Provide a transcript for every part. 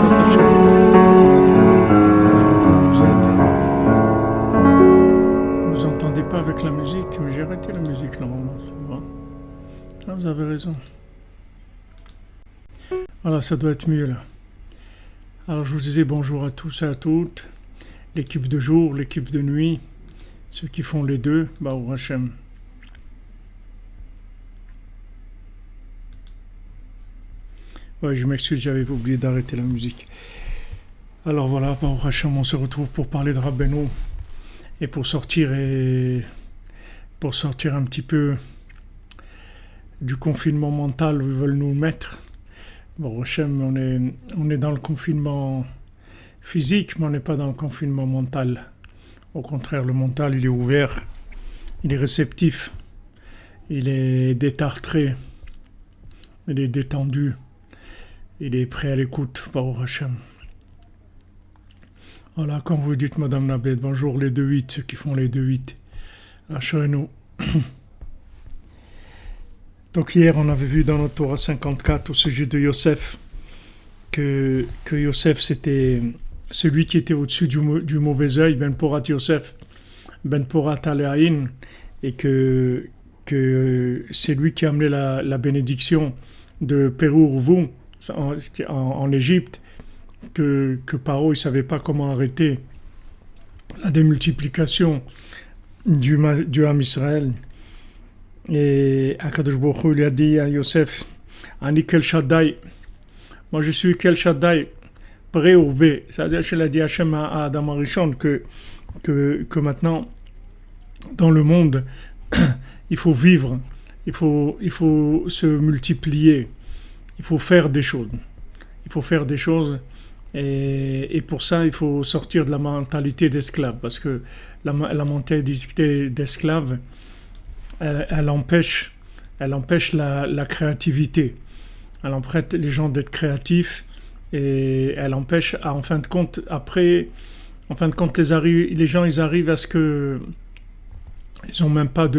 Bezat Hashem. Vous êtes. Vous entendez pas avec la musique, mais j'ai arrêté la musique normalement. Bon. Ah, vous avez raison. Voilà, ça doit être mieux là. Alors je vous disais bonjour à tous et à toutes. L'équipe de jour, l'équipe de nuit, ceux qui font les deux, Baruch Hashem. Ouais, je m'excuse, j'avais oublié d'arrêter la musique. Alors voilà, Baruch Hashem, on se retrouve pour parler de Rabbeinu et pour sortir un petit peu du confinement mental où ils veulent nous mettre. Baruch Hashem, on est dans le confinement physique, mais on n'est pas dans le confinement mental. Au contraire, le mental, il est ouvert, il est réceptif, il est détartré, il est détendu, il est prêt à l'écoute, Baruch Hashem. Voilà, comme vous dites, Madame Nabed, bonjour les 2-8, ceux qui font les 2-8. Lâchez-nous. Donc hier, on avait vu dans notre Torah 54 au sujet de Yosef que Yosef, c'était celui qui était au-dessus du mauvais œil, Ben Porat Yosef, Ben Porat Aleaïn, et que c'est lui qui a amené la bénédiction de Pérourvou en Égypte, que Paro ne savait pas comment arrêter la démultiplication du Ham Israël. Et Akadosh Baruch Hu lui a dit à Yosef, Ani Kel Shaddai, moi je suis Kel Shaddai, pré ou V. C'est-à-dire qu'il a dit Hachem à Adam Arishon que maintenant, dans le monde, il faut vivre, il faut se multiplier, il faut faire des choses. Il faut faire des choses et pour ça, il faut sortir de la mentalité d'esclave parce que la mentalité d'esclave, elle empêche la créativité. Elle empêche les gens d'être créatifs et elle empêche, en fin de compte, les gens ils arrivent à ce que ils n'ont même pas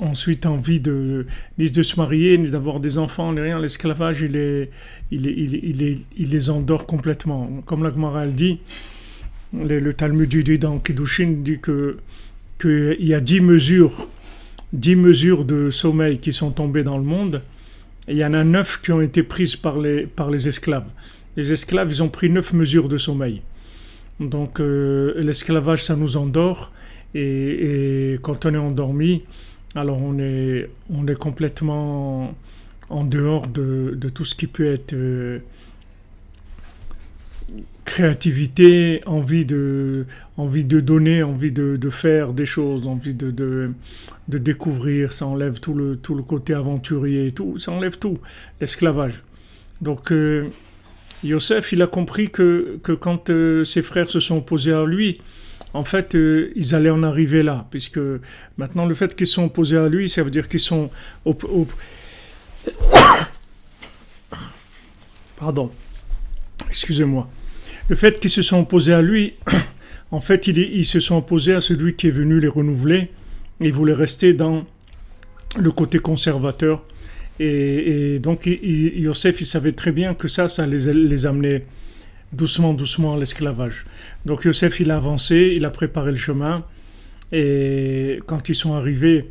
ensuite envie ni de se marier, ni d'avoir des enfants, ni rien. L'esclavage, il les endort complètement. Comme la Gemara elle dit, le Talmud dit dans Kiddushin dit qu'il y a 10 mesures de sommeil qui sont tombées dans le monde, et il y en a 9 qui ont été prises par les esclaves. Les esclaves, ils ont pris 9 mesures de sommeil. Donc l'esclavage, ça nous endort, et quand on est endormi, alors on est complètement en dehors de tout ce qui peut être créativité, envie de donner, envie de faire des choses, envie de découvrir. Ça enlève tout le côté aventurier, tout, ça enlève tout, l'esclavage. Donc Yosef, il a compris que quand ses frères se sont opposés à lui, en fait, ils allaient en arriver là, puisque maintenant le fait qu'ils sont opposés à lui, ça veut dire qu'ils sont Pardon, excusez-moi. Le fait qu'ils se sont opposés à lui, en fait, ils se sont opposés à celui qui est venu les renouveler. Ils voulaient rester dans le côté conservateur. Et donc, Yosef, il savait très bien que ça les amenait doucement à l'esclavage. Donc, Yosef, il a avancé, il a préparé le chemin. Et quand ils sont arrivés,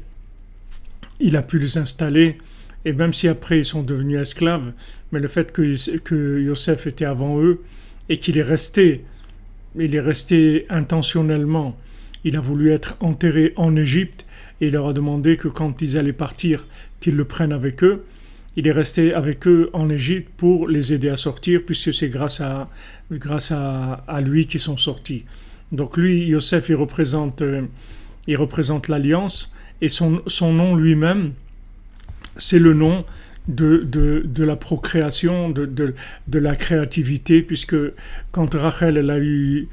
il a pu les installer. Et même si après, ils sont devenus esclaves, mais le fait que Yosef était avant eux, et qu'il est resté intentionnellement, il a voulu être enterré en Égypte, et il leur a demandé que quand ils allaient partir, qu'ils le prennent avec eux. Il est resté avec eux en Égypte pour les aider à sortir, puisque c'est grâce à lui qu'ils sont sortis. Donc lui, Yosef, il représente l'alliance, et son nom lui-même, c'est le nom de la procréation, de la créativité, puisque quand Rachel elle a eu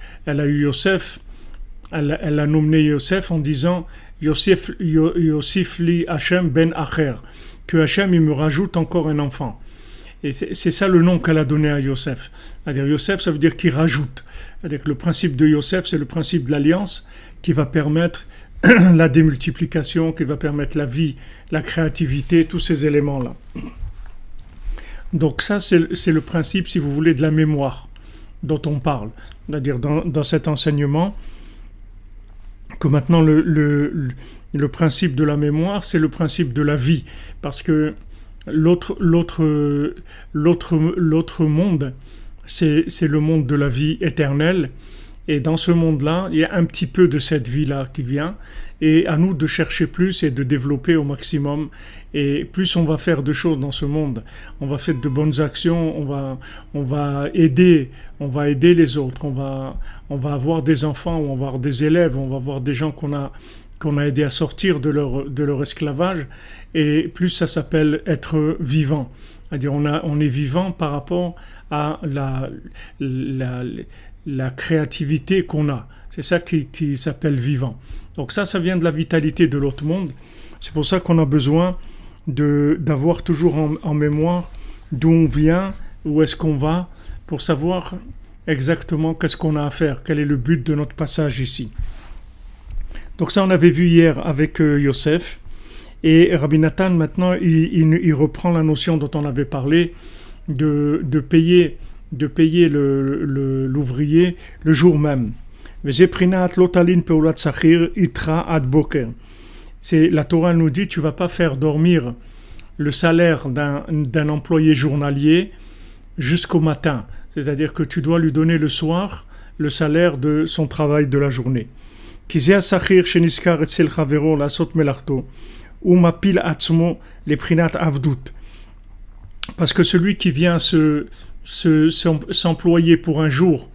Yosef, elle a nommé Yosef en disant Yosef li Hachem ben Acher, que Hachem il me rajoute encore un enfant. Et c'est ça le nom qu'elle a donné à Yosef. C'est-à-dire Yosef, ça veut dire qu'il rajoute. C'est-à-dire que le principe de Yosef, c'est le principe de l'alliance qui va permettre la démultiplication, qui va permettre la vie, la créativité, tous ces éléments-là. Donc ça, c'est le principe, si vous voulez, de la mémoire dont on parle. C'est-à-dire dans cet enseignement, que maintenant le principe de la mémoire, c'est le principe de la vie. Parce que l'autre monde, c'est le monde de la vie éternelle. Et dans ce monde-là, il y a un petit peu de cette vie-là qui vient. Et à nous de chercher plus et de développer au maximum. Et plus on va faire de choses dans ce monde, on va faire de bonnes actions, on va aider les autres, on va avoir des enfants, on va avoir des élèves, on va avoir des gens qu'on a aidé à sortir de leur esclavage. Et plus ça s'appelle être vivant. C'est-à-dire on est vivant par rapport à la créativité qu'on a. C'est ça qui s'appelle vivant. Donc ça vient de la vitalité de l'autre monde. C'est pour ça qu'on a besoin d'avoir toujours en mémoire d'où on vient, où est-ce qu'on va, pour savoir exactement qu'est-ce qu'on a à faire, quel est le but de notre passage ici. Donc ça, on avait vu hier avec Yosef. Et Rabbi Nathan, maintenant, il reprend la notion dont on avait parlé de payer l'ouvrier le jour même. La Torah nous dit, tu vas pas faire dormir le salaire d'un employé journalier jusqu'au matin. C'est-à-dire que tu dois lui donner le soir le salaire de son travail de la journée. Parce que celui qui vient s'employer pour un jour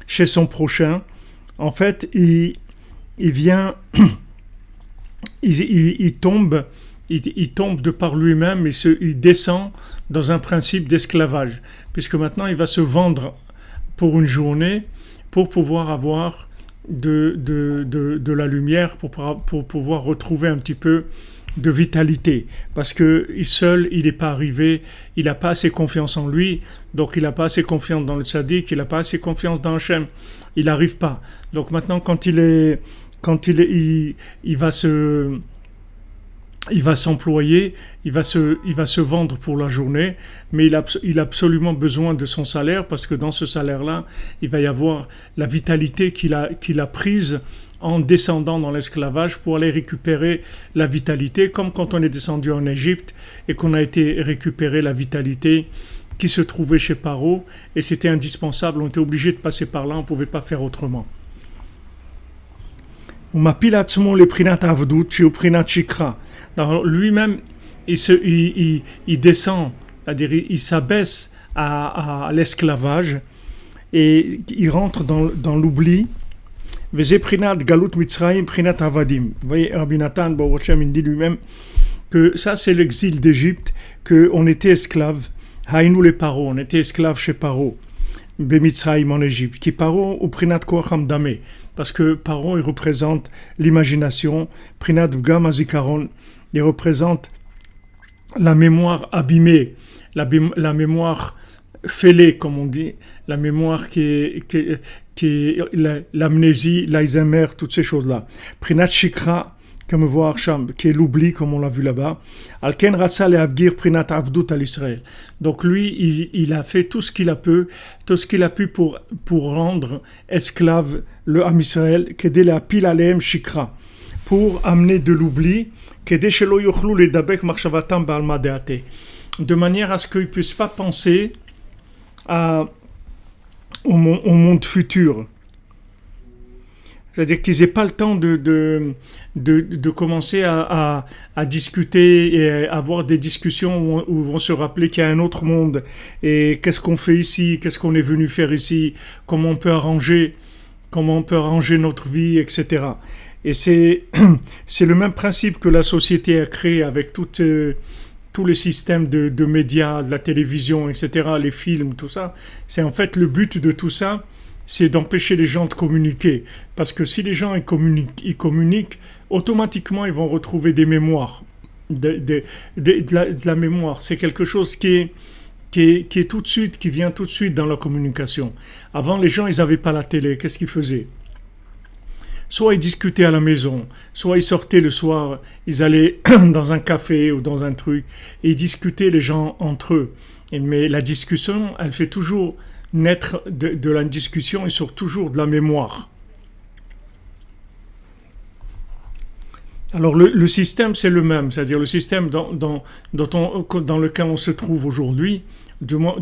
chez son prochain, en fait, il vient, il tombe de par lui-même, il descend dans un principe d'esclavage, puisque maintenant il va se vendre pour une journée pour pouvoir avoir de la lumière, pour pouvoir retrouver un petit peu de vitalité, parce que seul il n'est pas arrivé, il n'a pas assez confiance en lui, donc il n'a pas assez confiance dans le tzaddik, il n'a pas assez confiance dans Hachem, il n'arrive pas. Donc maintenant quand il va s'employer, il va se vendre pour la journée, mais il a absolument besoin de son salaire, parce que dans ce salaire-là, il va y avoir la vitalité qu'il a prise en descendant dans l'esclavage pour aller récupérer la vitalité, comme quand on est descendu en Égypte et qu'on a été récupérer la vitalité qui se trouvait chez Paro, et c'était indispensable, on était obligé de passer par là, on ne pouvait pas faire autrement. Alors lui-même, il descend, c'est-à-dire il s'abaisse à l'esclavage, et il rentre dans l'oubli. Vous voyez, Rabbi Nathan, il dit lui-même que ça c'est l'exil d'Égypte, qu'on était esclave, Haïnou les Paro, on était esclave chez Paro, Bemitzraïm en Égypte, qui Paro ou Prinat Koacham Dame, parce que Paro il représente l'imagination, Prinat Vgam Azikaron, il représente la mémoire abîmée, la mémoire fêlée, comme on dit, la mémoire qui est l'amnésie, l'Alzheimer, toutes ces choses-là. Prinat Shikra, comme voit Arsham, qui est l'oubli, comme on l'a vu là-bas. Alken Rassal et Abgir Prinat Avdut al Israël. Donc lui, il a fait tout ce qu'il a pu pour rendre esclave le Ham Israël, Kedé la Pil Aleem Shikra, pour amener de l'oubli, Kedé Shelo Yochlu le Dabek Marshavatam Baalma Deate, de manière à ce qu'ils ne puissent pas penser au monde futur. C'est-à-dire qu'ils n'aient pas le temps de commencer à discuter et à avoir des discussions où ils vont se rappeler qu'il y a un autre monde et qu'est-ce qu'on fait ici, qu'est-ce qu'on est venu faire ici, comment on peut arranger notre vie, etc. Et c'est le même principe que la société a créé avec tous les systèmes de médias, de la télévision, etc., les films, tout ça. C'est en fait le but de tout ça, c'est d'empêcher les gens de communiquer. Parce que si les gens ils communiquent, automatiquement ils vont retrouver des mémoires, de la mémoire. C'est quelque chose qui est tout de suite, qui vient tout de suite dans la communication. Avant, les gens ils n'avaient pas la télé, qu'est-ce qu'ils faisaient ? Soit ils discutaient à la maison, soit ils sortaient le soir, ils allaient dans un café ou dans un truc, et ils discutaient les gens entre eux. Mais la discussion, elle fait toujours naître de la discussion et sur toujours de la mémoire. Alors le système, c'est le même, c'est-à-dire le système dans lequel on se trouve aujourd'hui, du moins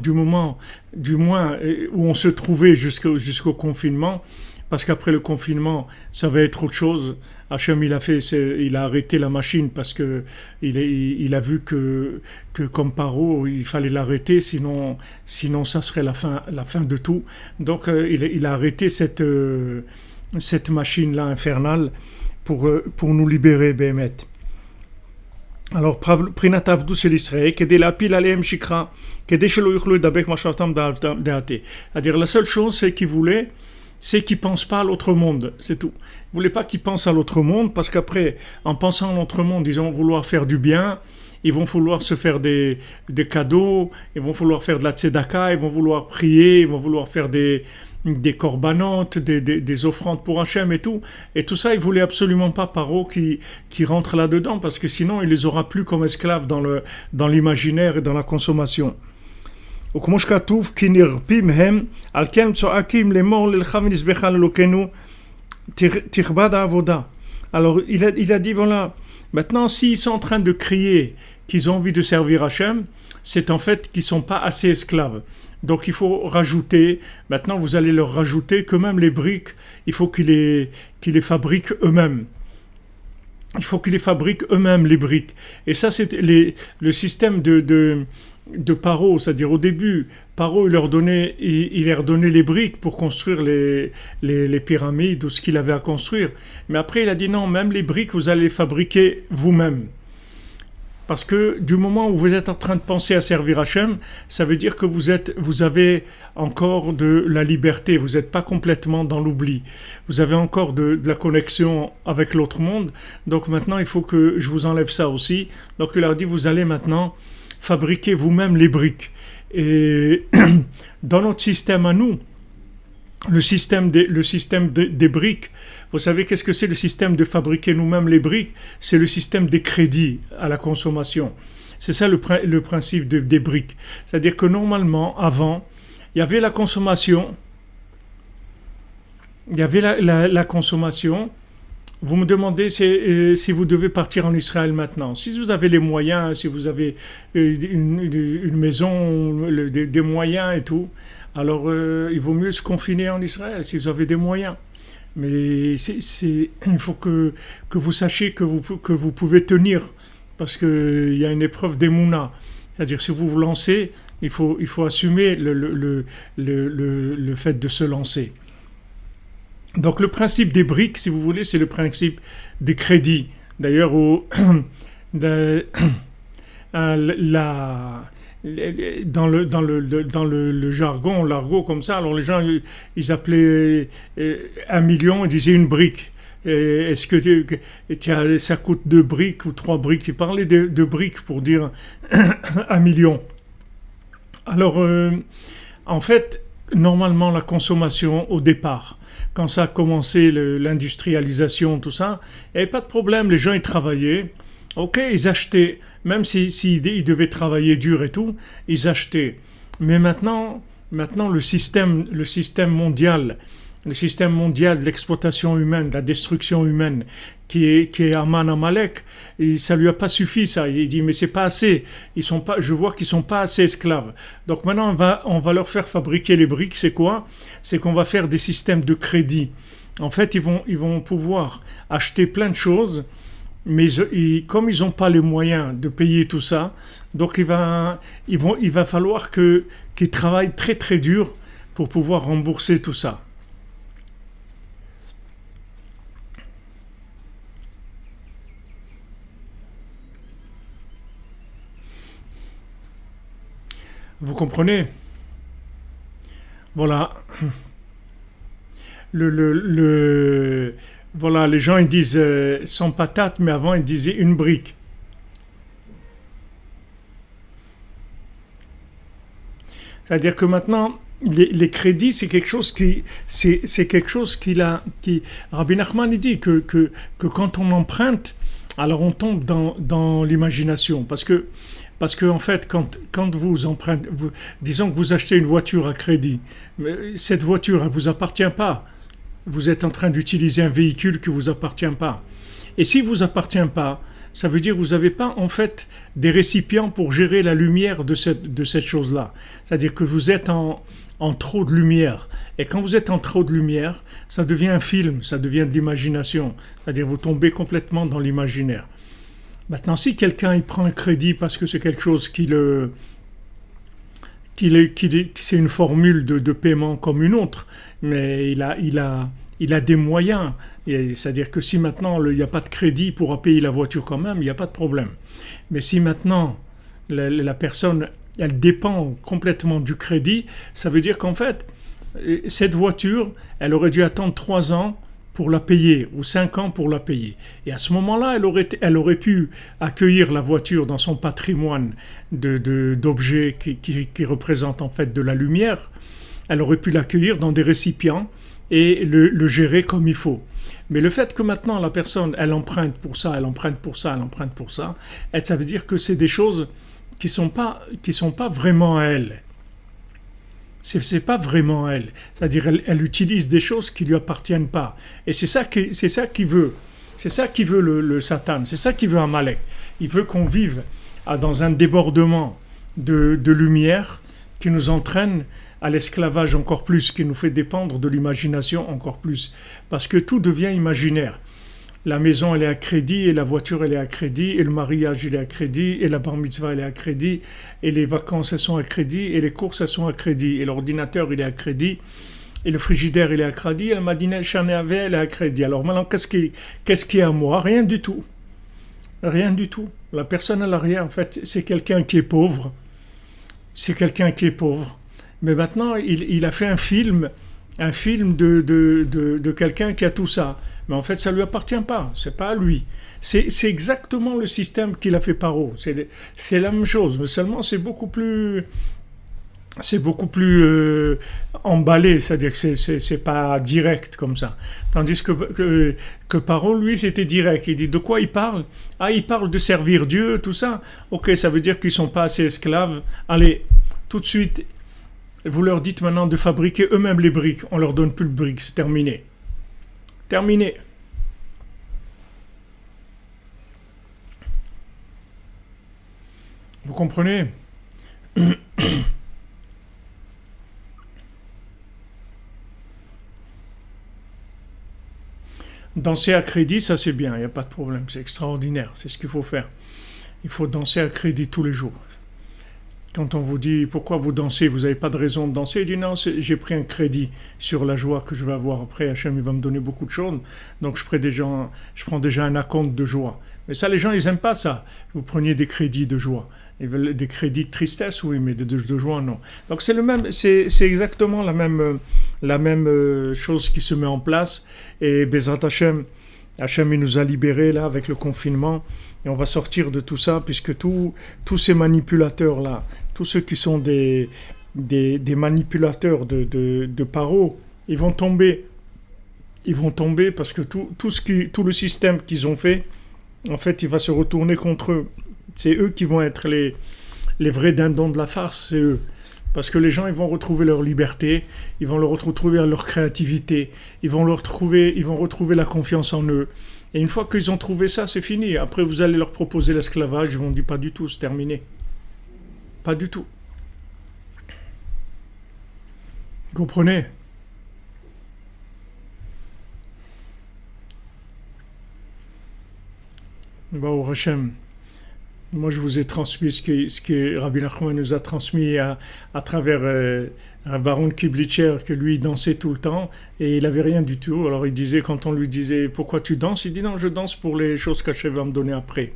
où on se trouvait jusqu'au confinement, parce qu'après le confinement, ça va être autre chose. Hachem, il a arrêté la machine parce que il a vu que comme Paro, il fallait l'arrêter, sinon ça serait la fin de tout. Donc il a arrêté cette machine-là infernale pour nous libérer, Bémet. Alors, Prinat Avdou c'est l'Israël, que la pile aleem shikra, que shelo yuchlu dabek mashatam da'ate. C'est-à-dire, la seule chose, c'est qu'ils ne pensent pas à l'autre monde, c'est tout. Ils ne voulaient pas qu'ils pensent à l'autre monde, parce qu'après, en pensant à l'autre monde, ils vont vouloir faire du bien, ils vont vouloir se faire des cadeaux, ils vont vouloir faire de la tzedaka, ils vont vouloir prier, ils vont vouloir faire des corbanotes, des offrandes pour Hachem et tout. Et tout ça, il voulait absolument pas Paro qui rentre là-dedans, parce que sinon, il les aura plus comme esclaves dans l'imaginaire et dans la consommation. וכמו שכתוב, כי נרפים הם, על כן צועקים לאמור ללכה ונזבחה לאלוקינו, תכבד העבודה. Alors, il a dit, voilà, maintenant, s'ils sont en train de crier qu'ils ont envie de servir Hachem, c'est en fait qu'ils ne sont pas assez esclaves. Donc il faut rajouter, maintenant vous allez leur rajouter que même les briques, il faut qu'ils les fabriquent eux-mêmes. Il faut qu'ils les fabriquent eux-mêmes, les briques. Et ça, c'est le système de Paro, c'est-à-dire au début, Paro il leur donnait les briques pour construire les pyramides ou ce qu'il avait à construire. Mais après, il a dit non, même les briques, vous allez les fabriquer vous-même. Parce que du moment où vous êtes en train de penser à servir Hachem, ça veut dire que vous avez encore de la liberté, vous n'êtes pas complètement dans l'oubli. Vous avez encore de la connexion avec l'autre monde. Donc maintenant, il faut que je vous enlève ça aussi. Donc il leur dit, vous allez maintenant fabriquer vous-même les briques. Et dans notre système à nous, le système des briques, vous savez qu'est-ce que c'est le système de fabriquer nous-mêmes les briques? C'est le système des crédits à la consommation. C'est ça le principe des briques. C'est-à-dire que normalement, avant, il y avait la consommation. Il y avait la consommation. Vous me demandez si vous devez partir en Israël maintenant. Si vous avez les moyens, si vous avez une maison, des moyens et tout, alors il vaut mieux se confiner en Israël si vous avez des moyens. Mais il faut que vous sachiez que vous pouvez tenir, parce qu'il y a une épreuve d'Emouna. C'est-à-dire, si vous vous lancez, il faut assumer le fait de se lancer. Donc le principe des briques, si vous voulez, c'est le principe des crédits. D'ailleurs, dans le jargon, l'argot comme ça, alors les gens ils appelaient 1 million, ils disaient une brique. Est-ce que ça coûte 2 briques ou 3 briques? Ils parlaient de briques pour dire 1 million. Alors, en fait, normalement, la consommation au départ, quand ça a commencé l'industrialisation, tout ça, il n'y avait pas de problème, les gens ils travaillaient. Ok, ils achetaient, même s'ils devaient travailler dur et tout, ils achetaient. Mais maintenant le système mondial de l'exploitation humaine, de la destruction humaine, qui est Aman Amalek, et ça lui a pas suffi ça. Il dit mais c'est pas assez. Je vois qu'ils sont pas assez esclaves. Donc maintenant on va leur faire fabriquer les briques. C'est quoi? C'est qu'on va faire des systèmes de crédit. En fait, ils vont pouvoir acheter plein de choses. Mais comme ils n'ont pas les moyens de payer tout ça, donc il va falloir qu'ils travaillent très très dur pour pouvoir rembourser tout ça. Vous comprenez? Voilà. Voilà, les gens ils disent sans patate, mais avant ils disaient une brique. C'est-à-dire que maintenant, les crédits, c'est quelque chose Rabbi Nachman il dit que quand on emprunte, alors on tombe dans l'imagination. Parce que Parce que en fait, quand vous empruntez, disons que vous achetez une voiture à crédit, mais cette voiture, elle vous appartient pas. Vous êtes en train d'utiliser un véhicule qui vous appartient pas. Et si vous appartient pas, ça veut dire que vous n'avez pas en fait des récipients pour gérer la lumière de cette chose-là. C'est-à-dire que vous êtes en trop de lumière. Et quand vous êtes en trop de lumière, ça devient un film, ça devient de l'imagination. C'est-à-dire que vous tombez complètement dans l'imaginaire. Maintenant, si quelqu'un il prend un crédit parce que c'est quelque chose c'est une formule de paiement comme une autre, mais il a des moyens. C'est-à-dire que si maintenant il n'y a pas de crédit, il pourra payer la voiture quand même, il n'y a pas de problème. Mais si maintenant la personne elle dépend complètement du crédit, ça veut dire qu'en fait, cette voiture, elle aurait dû attendre 3 ans pour la payer, ou 5 ans pour la payer. Et à ce moment-là, elle aurait pu accueillir la voiture dans son patrimoine d'objets qui représentent en fait de la lumière. Elle aurait pu l'accueillir dans des récipients et le gérer comme il faut. Mais le fait que maintenant la personne, elle emprunte pour ça, elle emprunte pour ça, elle emprunte pour ça, ça veut dire que c'est des choses qui sont pas vraiment à elle. C'est pas vraiment elle. C'est-à-dire elle utilise des choses qui lui appartiennent pas. Et c'est ça qu'il veut. C'est ça qui veut le Satan. C'est ça qui veut Amalek. Il veut qu'on vive dans un débordement de lumière qui nous entraîne à l'esclavage encore plus, qui nous fait dépendre de l'imagination encore plus. Parce que tout devient imaginaire. La maison, elle est à crédit, et la voiture, elle est à crédit, et le mariage, il est à crédit, et la bar mitzvah, elle est à crédit, et les vacances, elles sont à crédit, et les courses, elles sont à crédit, et l'ordinateur, il est à crédit, et le frigidaire, il est à crédit, et la madinette Chanel, elle est à crédit. Alors maintenant, qu'est-ce qui est à moi? Rien du tout. Rien du tout. La personne à l'arrière, en fait, c'est quelqu'un qui est pauvre. C'est quelqu'un qui est pauvre. Mais maintenant, il a fait un film de quelqu'un qui a tout ça. Mais en fait, ça ne lui appartient pas, c'est pas à lui. C'est exactement le système qu'il a fait Paro. C'est la même chose, mais seulement c'est beaucoup plus emballé, c'est-à-dire que c'est pas direct comme ça. Tandis que Paro, lui, c'était direct. Il dit de quoi il parle? Ah, il parle de servir Dieu, tout ça. Ok, ça veut dire qu'ils sont pas assez esclaves. Allez, tout de suite, vous leur dites maintenant de fabriquer eux-mêmes les briques. On leur donne plus de briques, c'est terminé. Terminé. Vous comprenez? Danser à crédit, ça c'est bien, il n'y a pas de problème, c'est extraordinaire, c'est ce qu'il faut faire. Il faut danser à crédit tous les jours. Quand on vous dit pourquoi vous dansez, vous n'avez pas de raison de danser, il dit non, j'ai pris un crédit sur la joie que je vais avoir après. Hachem, il va me donner beaucoup de choses, donc je prends déjà un acompte de joie. Mais ça, les gens, ils n'aiment pas ça. Vous preniez des crédits de joie. Ils veulent des crédits de tristesse, oui, mais de joie, non. Donc c'est exactement la même chose qui se met en place. Et Bezrat Hachem, il nous a libérés là avec le confinement. Et on va sortir de tout ça, puisque tous ces manipulateurs-là, tous ceux qui sont des manipulateurs de Paro, ils vont tomber. Ils vont tomber parce que tout le système qu'ils ont fait, en fait, il va se retourner contre eux. C'est eux qui vont être les vrais dindons de la farce, c'est eux. Parce que les gens, ils vont retrouver leur liberté, ils vont retrouver leur créativité, ils vont retrouver la confiance en eux. Et une fois qu'ils ont trouvé ça, c'est fini. Après, vous allez leur proposer l'esclavage, ils vont dire pas du tout, c'est terminé. Pas du tout. Vous comprenez? Bon, Hachem, moi je vous ai transmis ce que Rabbi Nachman nous a transmis à travers un baron Kiblitcher, que lui il dansait tout le temps et il avait rien du tout. Alors il disait, quand on lui disait pourquoi tu danses, il dit non, je danse pour les choses qu'Hachem va me donner après.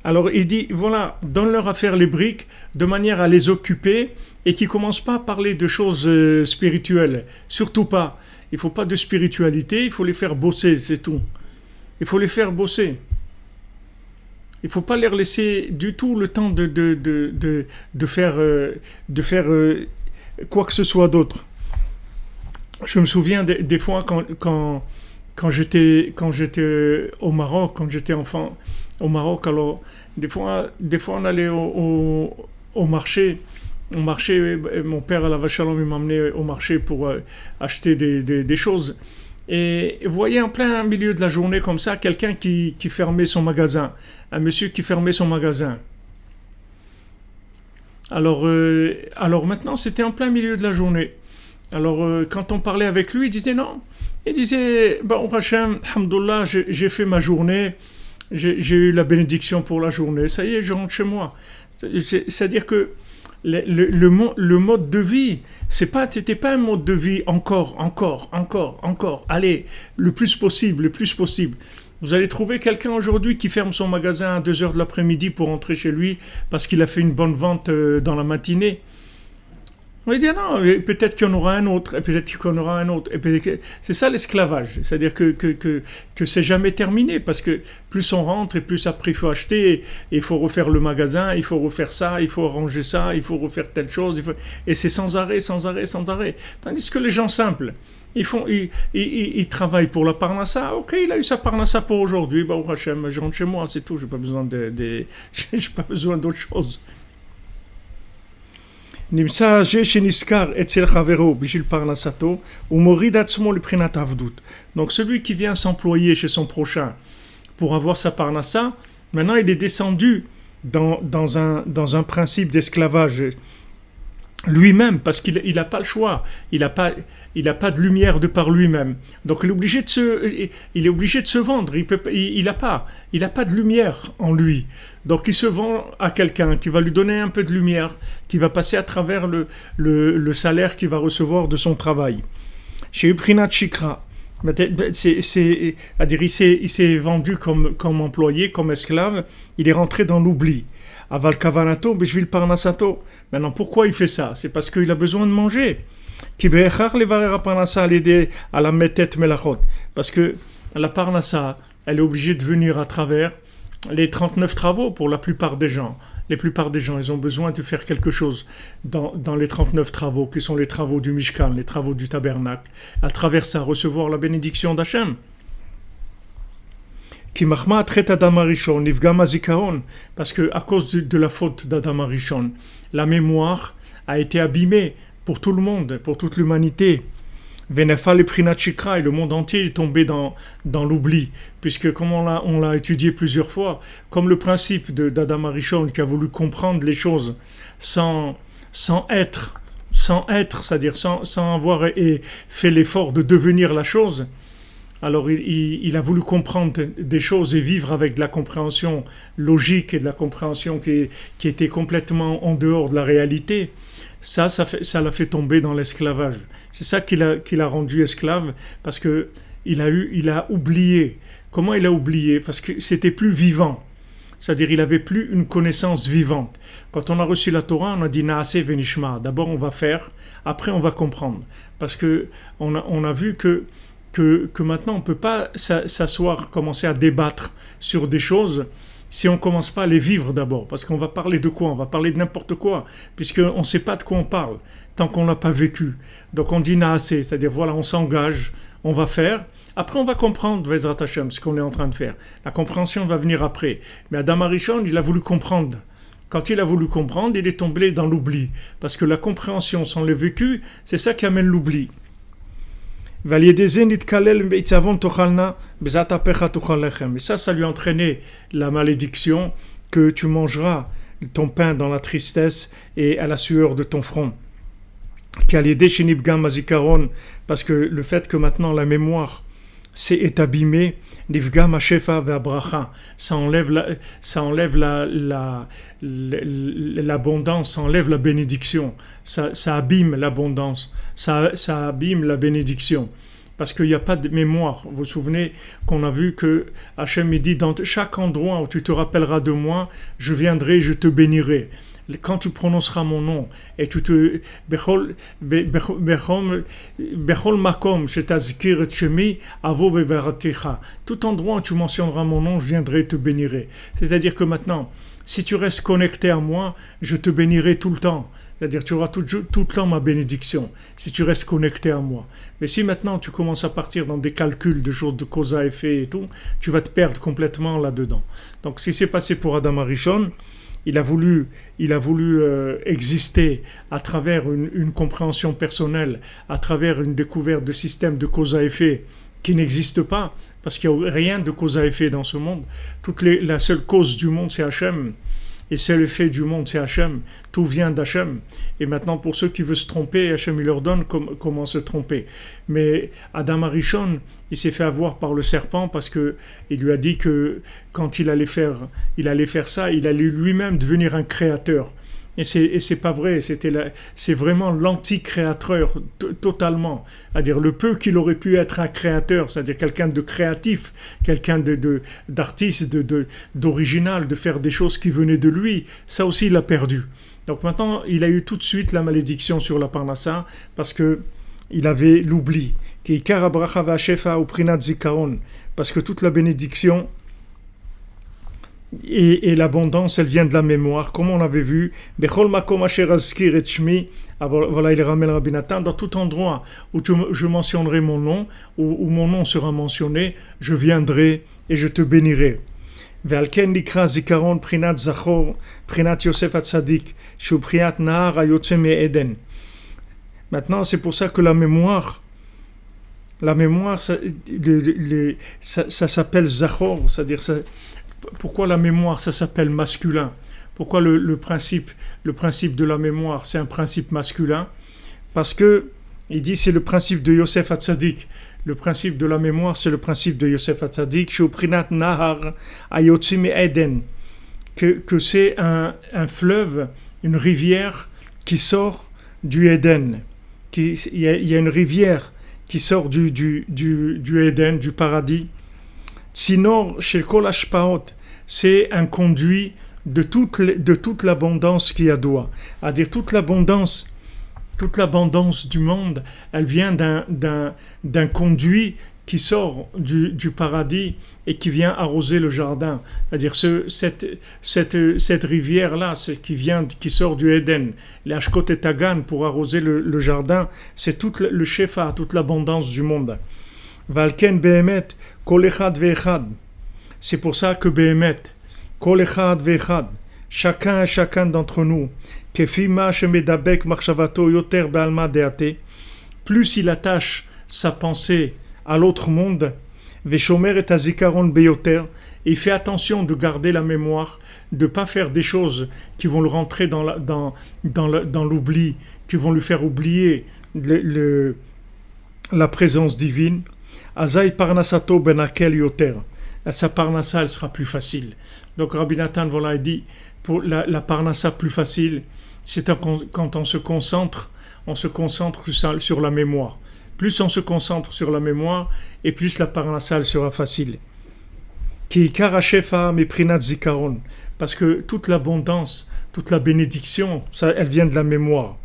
Alors il dit, voilà, donne-leur à faire les briques de manière à les occuper et qu'ils ne commencent pas à parler de choses spirituelles. Surtout pas. Il ne faut pas de spiritualité, il faut les faire bosser, c'est tout. Il faut les faire bosser. Il ne faut pas leur laisser du tout le temps de faire quoi que ce soit d'autre. Je me souviens des fois quand j'étais au Maroc, quand j'étais enfant au Maroc, alors des fois on allait au marché. Au marché, mon père à la vache à l'homme, il m'emmenait au marché pour acheter des choses. Et vous voyez en plein milieu de la journée comme ça, quelqu'un qui fermait son magasin, un monsieur qui fermait son magasin. Alors maintenant, c'était en plein milieu de la journée. Alors quand on parlait avec lui, il disait non. Il disait, bon, Hachem, Alhamdoulilah, j'ai fait ma journée, j'ai eu la bénédiction pour la journée, ça y est, je rentre chez moi. C'est-à-dire que le mode de vie, c'était pas un mode de vie encore, allez, le plus possible, le plus possible. Vous allez trouver quelqu'un aujourd'hui qui ferme son magasin à 2 heures de l'après-midi pour rentrer chez lui parce qu'il a fait une bonne vente dans la matinée. On va dire non, peut-être qu'il y en aura un autre, et peut-être qu'il y en aura un autre. C'est ça l'esclavage, c'est-à-dire que c'est jamais terminé, parce que plus on rentre et plus après il faut acheter, et il faut refaire le magasin, il faut refaire ça, il faut arranger ça, il faut refaire telle chose, et c'est sans arrêt, sans arrêt, sans arrêt. Tandis que les gens simples, ils travaillent pour la parnassa, ok, il a eu sa parnassa pour aujourd'hui, bah, Hachem, je rentre chez moi, c'est tout, j'ai pas besoin j'ai pas besoin d'autre chose. נמצא שנזכר אצל חברו בשביל פרנסתו, הוא מוריד עצמו לבחינת עבדות. Donc celui qui vient s'employer chez son prochain pour avoir sa parnassa, maintenant il est descendu dans un principe d'esclavage lui-même, parce qu'il n'a pas le choix, il n'a pas de lumière de par lui-même, donc il est obligé de se vendre, il n'a pas de lumière en lui, donc il se vend à quelqu'un qui va lui donner un peu de lumière, qui va passer à travers le salaire qu'il va recevoir de son travail. Chez Uprinat Shikra, c'est-à-dire il s'est vendu comme employé, comme esclave, il est rentré dans l'oubli. Aval kavanato bishvil parnasato. Maintenant, pourquoi il fait ça? C'est parce qu'il a besoin de manger. Parce que la parnassa, elle est obligée de venir à travers les 39 travaux pour la plupart des gens. La plupart des gens, ils ont besoin de faire quelque chose dans les 39 travaux, qui sont les travaux du Mishkan, les travaux du tabernacle. À travers ça, recevoir la bénédiction d'Hachem. Parce que à cause de la faute d'Adam Arishon, la mémoire a été abîmée pour tout le monde, pour toute l'humanité. Venefa le Prinat Shikra, et le monde entier est tombé dans l'oubli, puisque comme on l'a étudié plusieurs fois, comme le principe d'Adam Arishon qui a voulu comprendre les choses sans être, c'est-à-dire sans avoir fait l'effort de devenir la chose. Alors il a voulu comprendre des choses et vivre avec de la compréhension logique et de la compréhension qui était complètement en dehors de la réalité. Ça l'a fait tomber dans l'esclavage. C'est ça qui l'a rendu esclave, parce que il a oublié. Comment il a oublié? Parce que c'était plus vivant. C'est-à-dire il n'avait plus une connaissance vivante. Quand on a reçu la Torah, on a dit Naaseh venishma. D'abord on va faire, après on va comprendre. Parce que on a vu que maintenant on ne peut pas s'asseoir, commencer à débattre sur des choses si on ne commence pas à les vivre d'abord. Parce qu'on va parler de quoi? On va parler de n'importe quoi, puisqu'on ne sait pas de quoi on parle, tant qu'on ne l'a pas vécu. Donc on dit Naaseh, c'est-à-dire voilà, on s'engage, on va faire, après on va comprendre, Vezrat Hashem, ce qu'on est en train de faire. La compréhension va venir après. Mais Adam Arishon, il a voulu comprendre. Quand il a voulu comprendre, il est tombé dans l'oubli. Parce que la compréhension sans le vécu, c'est ça qui amène l'oubli. Et ça lui a entraîné la malédiction que tu mangeras ton pain dans la tristesse et à la sueur de ton front. Parce que le fait que maintenant la mémoire est abîmée, ça enlève l'abondance, ça enlève la bénédiction, ça abîme l'abondance, ça abîme la bénédiction. Parce qu'il n'y a pas de mémoire. Vous vous souvenez qu'on a vu que Hachem dit dans chaque endroit où tu te rappelleras de moi, je viendrai, je te bénirai. Quand tu prononceras mon nom et tu te bechol makom shetazkir et shemi avo bevaratecha, tout endroit où tu mentionneras mon nom, je viendrai et te bénirai. C'est-à-dire que maintenant, si tu restes connecté à moi, je te bénirai tout le temps. C'est-à-dire, tu auras tout le temps ma bénédiction, si tu restes connecté à moi. Mais si maintenant tu commences à partir dans des calculs de choses de cause à effet et tout, tu vas te perdre complètement là-dedans. Donc, ce qui s'est passé pour Adam Arishon, il a voulu exister à travers une compréhension personnelle, à travers une découverte de système de cause à effet qui n'existe pas, parce qu'il n'y a rien de cause à effet dans ce monde. La seule cause du monde, c'est Hachem. Et c'est le fait du monde, c'est Hachem. Tout vient d'Hachem. Et maintenant, pour ceux qui veulent se tromper, Hachem il leur donne comment se tromper. Mais Adam Arishon, il s'est fait avoir par le serpent parce que il lui a dit que quand il allait faire ça, il allait lui-même devenir un créateur. Et c'est pas vrai, c'est vraiment l'anti-créateur totalement. C'est-à-dire le peu qu'il aurait pu être un créateur, c'est-à-dire quelqu'un de créatif, quelqu'un d'artiste, d'original, de faire des choses qui venaient de lui, ça aussi il a perdu. Donc maintenant, il a eu tout de suite la malédiction sur la Parnassa parce que il avait l'oubli. Parce que toute la bénédiction et l'abondance, elle vient de la mémoire, comme on avait vu. Voilà, il ramène Rabbi Nathan, dans tout endroit où je mentionnerai mon nom, où mon nom sera mentionné, je viendrai et je te bénirai. Maintenant, c'est pour ça que la mémoire, ça s'appelle Zachor, c'est-à-dire ça. Pourquoi la mémoire, ça s'appelle masculin? Pourquoi le principe de la mémoire, c'est un principe masculin? Parce que, il dit, c'est le principe de Yosef Hatzadik. Le principe de la mémoire, c'est le principe de Yosef Hatzadik. Shoprinat Nahar Ayotzim Eden. Que c'est un fleuve, une rivière qui sort du Éden. Il y a une rivière qui sort du Éden, du paradis. Sinon, chez Kol Hashpaot, c'est un conduit de toute l'abondance qu'il y a d'oie. C'est-à-dire toute l'abondance du monde, elle vient d'un conduit qui sort du paradis et qui vient arroser le jardin. C'est-à-dire cette rivière-là, qui sort du Éden, les Hashkot et Tagan pour arroser le jardin, c'est tout le shefa, toute l'abondance du monde. Valken Behemet, Kol Echad Ve'echad. C'est pour ça que Behemet, Kol Echad Ve'echad, chacun d'entre nous, Kefi Ma Shemedabek Marshavato Yoter Be'alma Deate, plus il attache sa pensée à l'autre monde, Veshomer et Azikaron Beyoter, il fait attention de garder la mémoire, de ne pas faire des choses qui vont le rentrer dans l'oubli, qui vont lui faire oublier la présence divine. Azaï Parnasato Benakel Yoter. Sa Parnassa, elle sera plus facile. Donc Rabbi Nathan, voilà, il dit, pour la Parnassa plus facile, c'est quand on se concentre sur la mémoire. Plus on se concentre sur la mémoire, et plus la Parnassa, elle sera facile. Ki Karashefa Meprinat Zikaron. Parce que toute l'abondance, toute la bénédiction, ça, elle vient de la mémoire.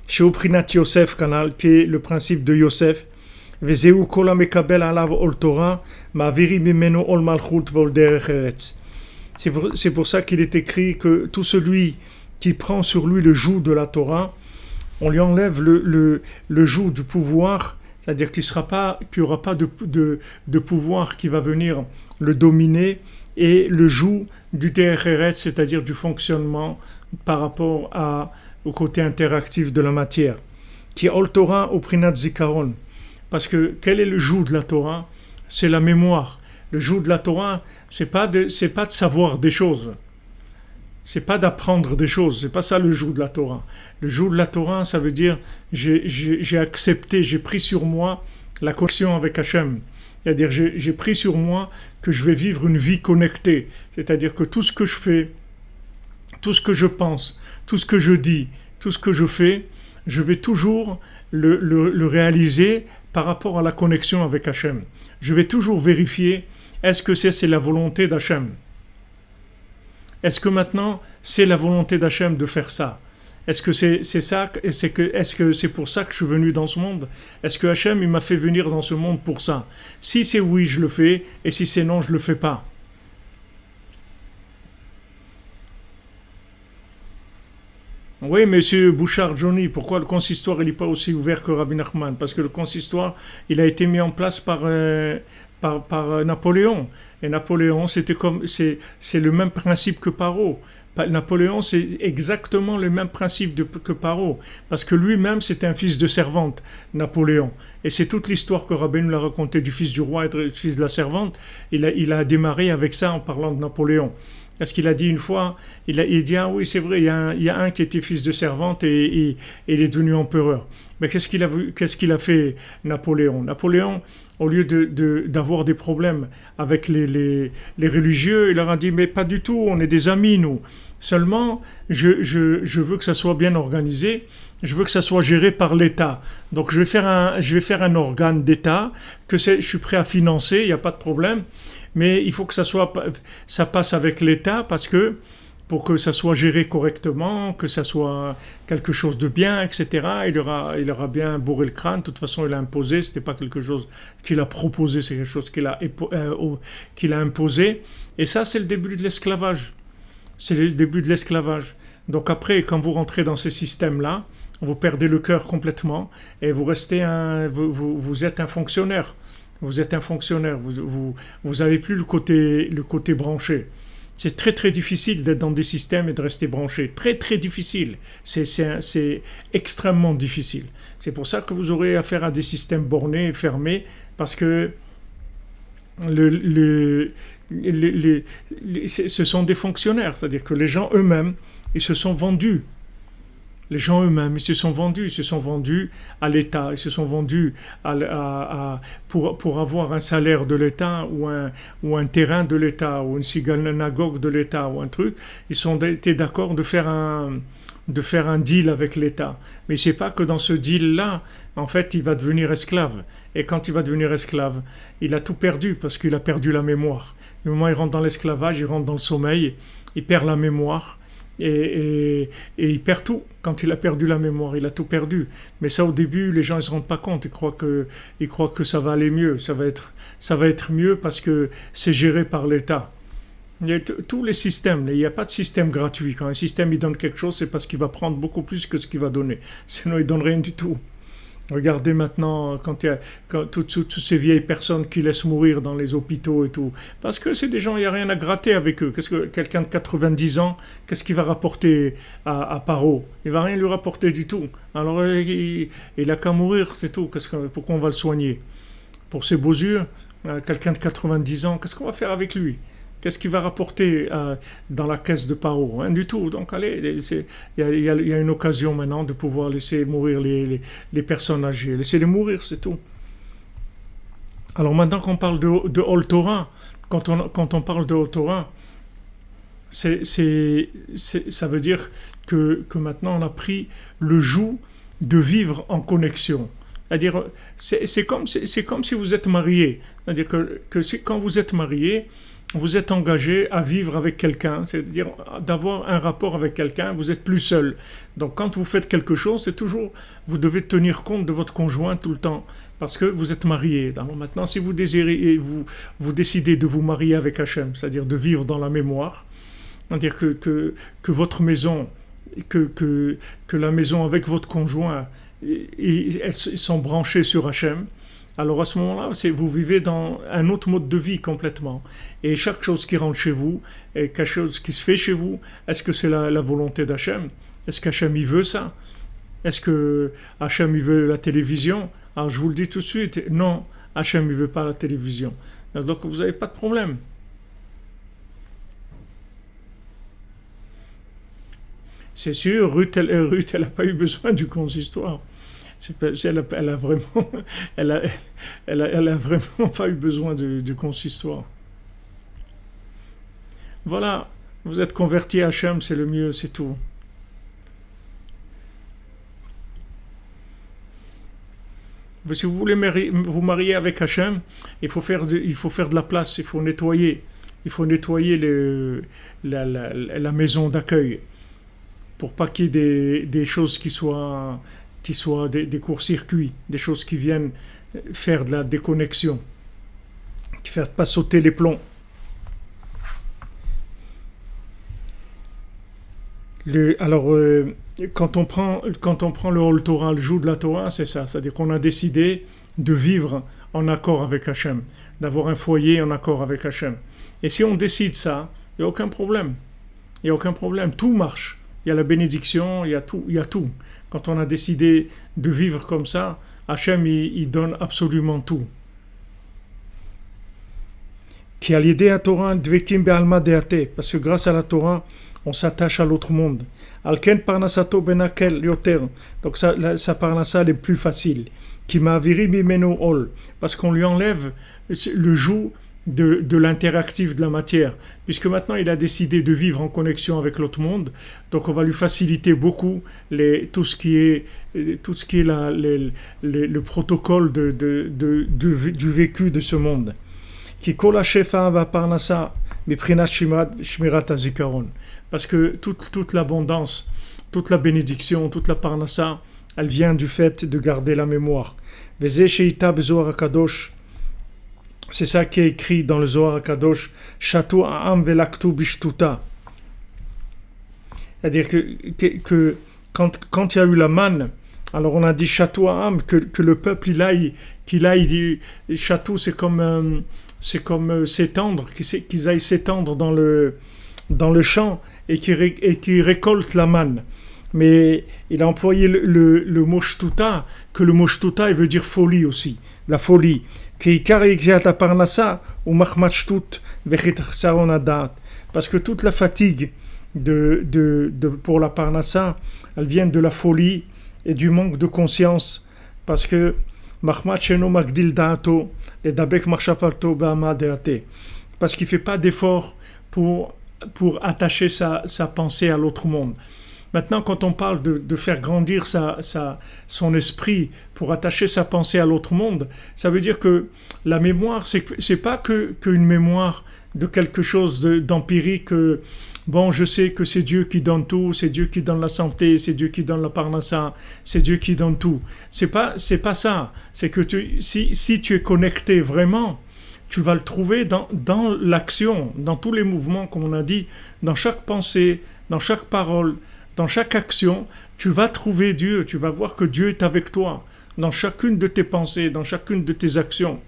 Chez Oprinat Yosef, qui est le principe de Yosef, c'est pour ça qu'il est écrit que tout celui qui prend sur lui le joug de la Torah, on lui enlève le joug du pouvoir, c'est-à-dire qu'il n'y aura pas de pouvoir qui va venir le dominer, et le joug du Derech, c'est-à-dire du fonctionnement par rapport au côté interactif de la matière. Qui est Torah au Prinat Zikaron. Parce que quel est le joug de la Torah? C'est la mémoire. Le joug de la Torah, c'est pas de savoir des choses. C'est pas d'apprendre des choses. C'est pas ça le joug de la Torah. Le joug de la Torah, ça veut dire j'ai accepté, j'ai pris sur moi la connexion avec Hachem. C'est-à-dire j'ai pris sur moi que je vais vivre une vie connectée. C'est-à-dire que tout ce que je fais, tout ce que je pense, tout ce que je dis, tout ce que je fais, je vais toujours le réaliser par rapport à la connexion avec Hachem. Je vais toujours vérifier, est-ce que c'est la volonté d'Hachem? Est-ce que maintenant, c'est la volonté d'Hachem de faire ça? Est-ce que c'est ça? Est-ce que c'est pour ça que je suis venu dans ce monde? Est-ce que Hachem il m'a fait venir dans ce monde pour ça? Si c'est oui, je le fais, et si c'est non, je le fais pas. Oui, monsieur Bouchard Johnny, pourquoi le consistoire il n'est pas aussi ouvert que Rabbi Nachman? Parce que le consistoire, il a été mis en place par Napoléon. Et Napoléon, c'est le même principe que Paro. Napoléon, c'est exactement le même principe que Paro. Parce que lui-même, c'était un fils de servante, Napoléon. Et c'est toute l'histoire que Rabbi nous l'a racontée du fils du roi et du fils de la servante. Il a démarré avec ça en parlant de Napoléon. Parce qu'il a dit une fois, il dit, ah oui, c'est vrai, il y a un qui était fils de servante et il est devenu empereur. Mais qu'est-ce qu'il a fait Napoléon? Napoléon, au lieu d'avoir des problèmes avec les religieux, il leur a dit, mais pas du tout, on est des amis, nous. Seulement, je veux que ça soit bien organisé, je veux que ça soit géré par l'État. Donc, je vais faire un organe d'État je suis prêt à financer, il n'y a pas de problème. Mais il faut que ça passe avec l'État pour que ça soit géré correctement, que ça soit quelque chose de bien, etc. Il aura bien bourré le crâne. De toute façon, il a imposé. C'était pas quelque chose qu'il a proposé, c'est quelque chose qu'il a imposé. Et ça, c'est le début de l'esclavage. C'est le début de l'esclavage. Donc après, quand vous rentrez dans ces systèmes-là, vous perdez le cœur complètement et vous êtes un fonctionnaire. Vous êtes un fonctionnaire, vous avez plus le côté branché. C'est très très difficile d'être dans des systèmes et de rester branché. Très très difficile. C'est extrêmement difficile. C'est pour ça que vous aurez affaire à des systèmes bornés et fermés, parce que ce sont des fonctionnaires. C'est-à-dire que les gens eux-mêmes, ils se sont vendus. Les gens eux-mêmes, ils se sont vendus à l'État, ils se sont vendus pour avoir un salaire de l'État ou un terrain de l'État ou une synagogue de l'État ou un truc. Ils ont été d'accord de faire un deal avec l'État. Mais c'est pas que dans ce deal-là, en fait, il va devenir esclave. Et quand il va devenir esclave, il a tout perdu parce qu'il a perdu la mémoire. Du moment où il rentre dans l'esclavage, il rentre dans le sommeil, il perd la mémoire. Et il perd tout. Quand il a perdu la mémoire, il a tout perdu. Mais ça, au début, les gens ne se rendent pas compte. Ils croient que ça va aller mieux. Ça va être mieux parce que c'est géré par l'État. Il y a tous les systèmes. Il n'y a pas de système gratuit. Quand un système il donne quelque chose, c'est parce qu'il va prendre beaucoup plus que ce qu'il va donner. Sinon, il ne donne rien du tout. Regardez maintenant toutes ces vieilles personnes qui laissent mourir dans les hôpitaux et tout. Parce que c'est des gens, il n'y a rien à gratter avec eux. Qu'est-ce que quelqu'un de 90 ans, qu'est-ce qu'il va rapporter à Paro? Il ne va rien lui rapporter du tout. Alors il a qu'à mourir, c'est tout. Pourquoi on va le soigner? Pour ses beaux yeux, quelqu'un de 90 ans, qu'est-ce qu'on va faire avec lui? Qu'est-ce qu'il va rapporter dans la caisse de Paro? Rien du tout. Donc allez, il y a une occasion maintenant de pouvoir laisser mourir les personnes âgées. Laissez-les mourir, c'est tout. Alors maintenant qu'on parle de Ol Torah, quand on parle de Ol Torah, ça veut dire que maintenant on a pris le joug de vivre en connexion. C'est-à-dire, c'est comme si vous êtes marié. C'est-à-dire que quand vous êtes marié, vous êtes engagé à vivre avec quelqu'un, c'est-à-dire d'avoir un rapport avec quelqu'un, vous n'êtes plus seul. Donc quand vous faites quelque chose, c'est toujours, vous devez tenir compte de votre conjoint tout le temps, parce que vous êtes marié. Alors maintenant, si vous désirez, vous décidez de vous marier avec Hachem, c'est-à-dire de vivre dans la mémoire, c'est-à-dire que votre maison, que la maison avec votre conjoint, elles sont branchées sur Hachem. Alors à ce moment-là, vous vivez dans un autre mode de vie complètement. Et chaque chose qui rentre chez vous, et quelque chose qui se fait chez vous, est-ce que c'est la volonté d'Hachem? Est-ce qu'Hachem il veut ça? Est-ce que Hachem il veut la télévision? Alors je vous le dis tout de suite, non, Hachem il veut pas la télévision. Donc vous n'avez pas de problème. C'est sûr, Ruth, elle n'a pas eu besoin du consistoire. Elle a vraiment, elle a vraiment pas eu besoin du consistoire. Voilà, vous êtes converti à Hachem, c'est le mieux, c'est tout. Si vous voulez vous marier avec Hachem, il faut faire de la place, il faut nettoyer. Il faut nettoyer la maison d'accueil pour pas qu'il y ait des choses qui soient des courts-circuits, des choses qui viennent faire de la déconnexion, qui ne fassent pas sauter les plombs. Alors, quand on prend le Hol Torah, le joug de la Torah, c'est ça. C'est-à-dire qu'on a décidé de vivre en accord avec Hachem, d'avoir un foyer en accord avec Hachem. Et si on décide ça, il n'y a aucun problème. Il n'y a aucun problème. Tout marche. Il y a la bénédiction, il y a tout. Il y a tout. Quand on a décidé de vivre comme ça, Hachem, il donne absolument tout. Qui a l'idée à Torah, dvekim be'alma deate, parce que grâce à la Torah, on s'attache à l'autre monde. Alken parnasato benakel yoter, donc sa parnasa est plus facile. Qui m'a viré mimeno ol, parce qu'on lui enlève le joug de l'interactif de la matière, puisque maintenant il a décidé de vivre en connexion avec l'autre monde, donc on va lui faciliter beaucoup tout ce qui est le protocole du vécu de ce monde. Qui kola shefa va parnasa miprinat shmirat hazikaron, parce que toute l'abondance, toute la bénédiction, toute la parnasa, elle vient du fait de garder la mémoire. Veze sheita bezohar hakadosh, c'est ça qui est écrit dans le Zohar HaKadosh, Shatu ha'am velaktu bishtuta. C'est-à-dire que quand il y a eu la manne, alors on a dit Shatu ha'am, que le peuple qu'il aille, Shatu c'est comme s'étendre, qu'ils aillent s'étendre dans le champ et qu'ils récoltent la manne. Mais il a employé le mot shtuta, que le mot shtuta il veut dire folie aussi, la folie. Parce que toute la fatigue pour la parnassa, elle vient de la folie et du manque de conscience. Parce que parce qu'il ne fait pas d'effort pour attacher sa pensée à l'autre monde. Maintenant, quand on parle de faire grandir son esprit pour attacher sa pensée à l'autre monde, ça veut dire que la mémoire, c'est pas qu'une mémoire de quelque chose d'empirique. Bon, je sais que c'est Dieu qui donne tout, c'est Dieu qui donne la santé, c'est Dieu qui donne la parnassa, c'est Dieu qui donne tout. C'est pas ça. C'est que si tu es connecté vraiment, tu vas le trouver dans l'action, dans tous les mouvements, comme on a dit, dans chaque pensée, dans chaque parole, dans chaque action, tu vas trouver Dieu, tu vas voir que Dieu est avec toi, dans chacune de tes pensées, dans chacune de tes actions.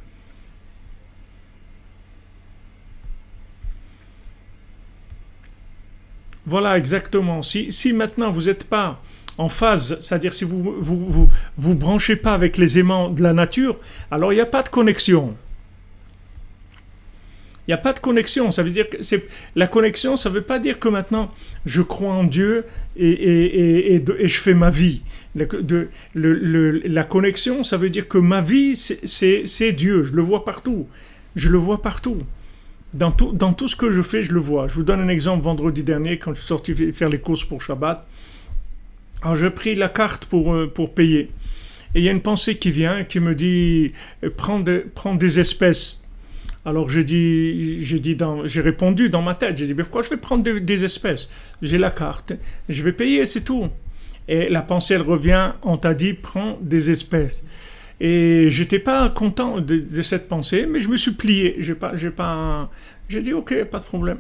Voilà, exactement. Si maintenant vous n'êtes pas en phase, c'est-à-dire si vous branchez pas avec les aimants de la nature, alors il n'y a pas de connexion. Il n'y a pas de connexion. Ça veut dire que la connexion, ça ne veut pas dire que maintenant je crois en Dieu et je fais ma vie. La connexion, ça veut dire que ma vie, c'est Dieu. Je le vois partout. Je le vois partout. Dans tout ce que je fais, je le vois. Je vous donne un exemple. Vendredi dernier, quand je suis sorti faire les courses pour Shabbat, alors j'ai pris la carte pour payer. Et il y a une pensée qui vient, qui me dit prends des espèces. Alors j'ai répondu dans ma tête, j'ai dit mais pourquoi je vais prendre des espèces? J'ai la carte, je vais payer, c'est tout. Et la pensée elle revient, on t'a dit prends des espèces. Et j'étais pas content de cette pensée, mais je me suis plié. J'ai dit ok, pas de problème.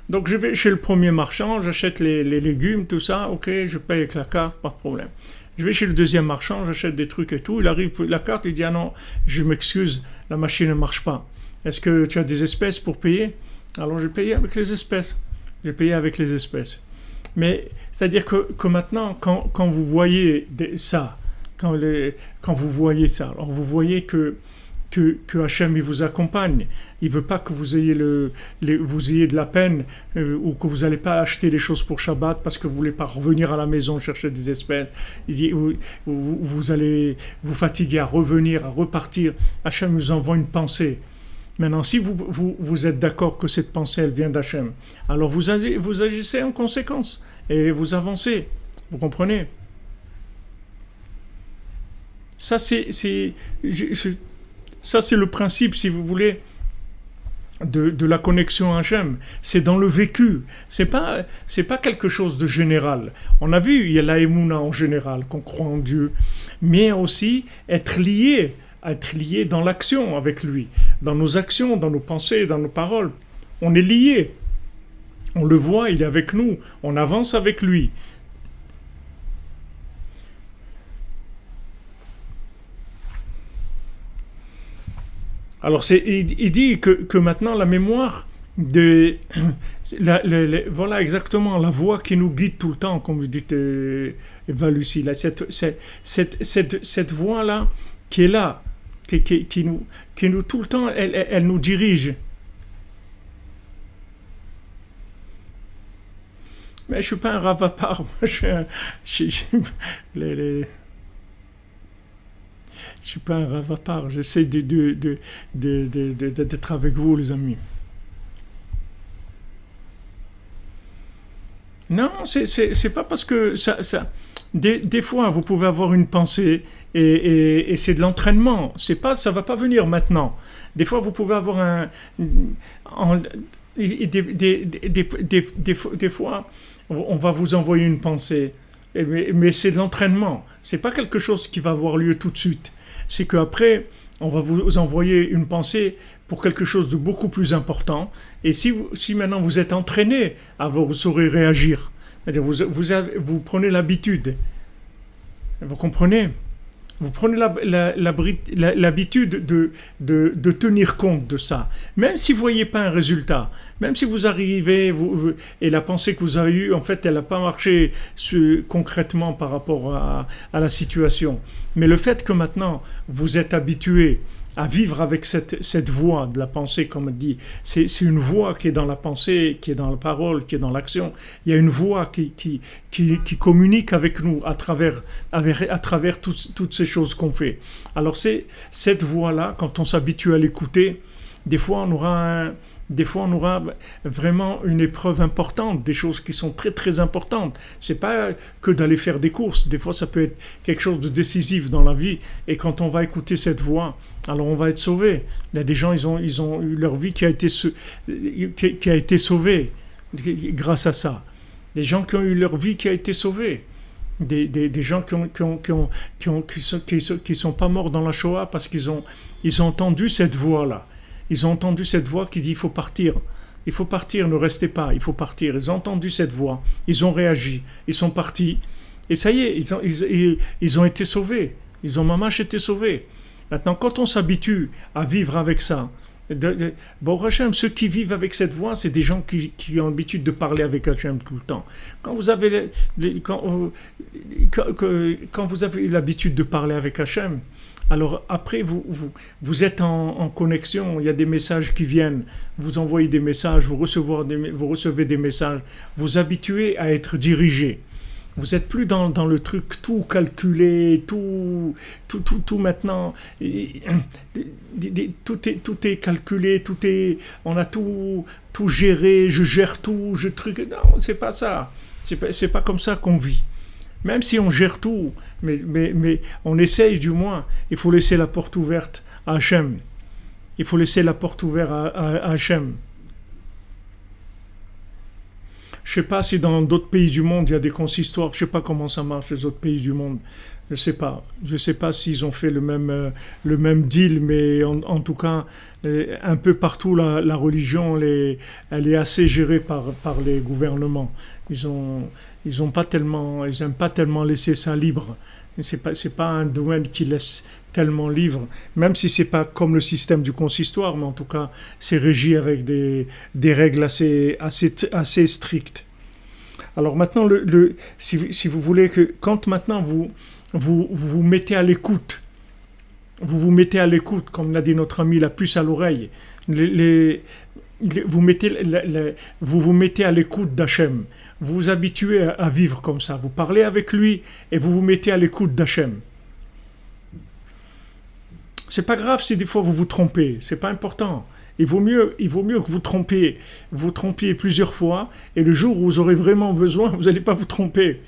Donc je vais chez le premier marchand, j'achète les légumes, tout ça, ok, je paye avec la carte, pas de problème. Je vais chez le deuxième marchand, j'achète des trucs et tout, il arrive la carte, il dit ah non, je m'excuse, la machine ne marche pas. Est-ce que tu as des espèces pour payer? Alors j'ai payé avec les espèces. Mais c'est-à-dire que maintenant, quand vous voyez ça, quand vous voyez ça, alors vous voyez que Hachem il vous accompagne. Il veut pas que vous ayez vous ayez de la peine ou que vous n'allez pas acheter les choses pour Shabbat parce que vous voulez pas revenir à la maison chercher des espèces. Il dit, vous allez vous fatiguer à revenir, à repartir. Hachem vous envoie une pensée. Maintenant, si vous êtes d'accord que cette pensée, elle vient d'Hachem, alors vous agissez en conséquence et vous avancez. Vous comprenez? Ça, c'est le principe, si vous voulez, de la connexion à Hachem. C'est dans le vécu. C'est pas quelque chose de général. On a vu, il y a la Emouna en général, qu'on croit en Dieu, mais aussi être lié dans l'action avec lui, dans nos actions, dans nos pensées, dans nos paroles. On est lié. On le voit, il est avec nous, on avance avec lui. Alors il dit que maintenant la mémoire de voilà exactement la voix qui nous guide tout le temps, comme vous dites, Eva Lucie, là, cette voix là qui est là, qui nous tout le temps, elle nous dirige. Mais je suis pas un ravapar, moi, les, les- je suis pas un ravapar. J'essaie d'être avec vous, les amis. Non, c'est pas parce que des fois, vous pouvez avoir une pensée et c'est de l'entraînement. C'est pas, ça va pas venir maintenant. Des fois, vous pouvez avoir en- des fois, on va vous envoyer une pensée, mais c'est de l'entraînement. C'est pas quelque chose qui va avoir lieu tout de suite. C'est qu'après, on va vous envoyer une pensée pour quelque chose de beaucoup plus important. Et si maintenant vous êtes entraîné, alors vous saurez réagir. C'est-à-dire vous prenez l'habitude. Vous comprenez? Vous prenez l'habitude de tenir compte de ça. Même si vous ne voyez pas un résultat, même si vous arrivez et la pensée que vous avez eue, en fait, elle n'a pas marché concrètement par rapport à la situation. Mais le fait que maintenant, vous êtes habitué à vivre avec cette voix de la pensée, comme on dit, c'est une voix qui est dans la pensée, qui est dans la parole, qui est dans l'action. Il y a une voix qui communique avec nous à travers toutes ces choses qu'on fait. Alors c'est cette voix-là, quand on s'habitue à l'écouter, des fois des fois, on aura vraiment une épreuve importante, des choses qui sont très très importantes. C'est pas que d'aller faire des courses. Des fois, ça peut être quelque chose de décisif dans la vie. Et quand on va écouter cette voix, alors on va être sauvé. Il y a des gens, ils ont eu leur vie qui a été sauvée grâce à ça. Des gens qui ont eu leur vie qui a été sauvée. Des gens qui sont pas morts dans la Shoah parce ils ont entendu cette voix-là. Ils ont entendu cette voix qui dit il faut partir. Il faut partir, ne restez pas, il faut partir. Ils ont entendu cette voix, ils ont réagi, ils sont partis. Et ça y est, ils ont été sauvés. Ils ont mamash été sauvés. Maintenant, quand on s'habitue à vivre avec ça, bon, Hachem, ceux qui vivent avec cette voix, c'est des gens qui ont l'habitude de parler avec Hachem tout le temps. Quand vous avez, quand vous avez l'habitude de parler avec Hachem, alors après, vous êtes en connexion, il y a des messages qui viennent, vous envoyez des messages, vous recevez des messages, vous habituez à être dirigé. Vous n'êtes plus dans le truc tout calculé, tout maintenant. Tout est calculé, on a tout géré, je gère tout, je truc. Non, c'est pas ça. C'est pas comme ça qu'on vit. Même si on gère tout, mais on essaye du moins. Il faut laisser la porte ouverte à Hachem. Il faut laisser la porte ouverte à Hachem. Je ne sais pas si dans d'autres pays du monde il y a des consistoires. Je ne sais pas comment ça marche les autres pays du monde. Je ne sais pas. Je ne sais pas s'ils ont fait le même deal, mais en tout cas, un peu partout, la religion, elle est assez gérée par les gouvernements. Ils aiment pas tellement laisser ça libre. C'est pas un domaine qui laisse tellement libre, même si c'est pas comme le système du consistoire, mais en tout cas, c'est régi avec des règles assez strictes. Alors maintenant, si vous voulez que, quand maintenant vous mettez à l'écoute, vous mettez à l'écoute, comme l'a dit notre ami, la puce à l'oreille, vous vous mettez à l'écoute d'Hachem, vous vous habituez à vivre comme ça, vous parlez avec lui et vous vous mettez à l'écoute d'Hachem. C'est pas grave si des fois vous vous trompez, c'est pas important. Il vaut mieux que vous trompiez plusieurs fois, et le jour où vous aurez vraiment besoin, vous n'allez pas vous tromper.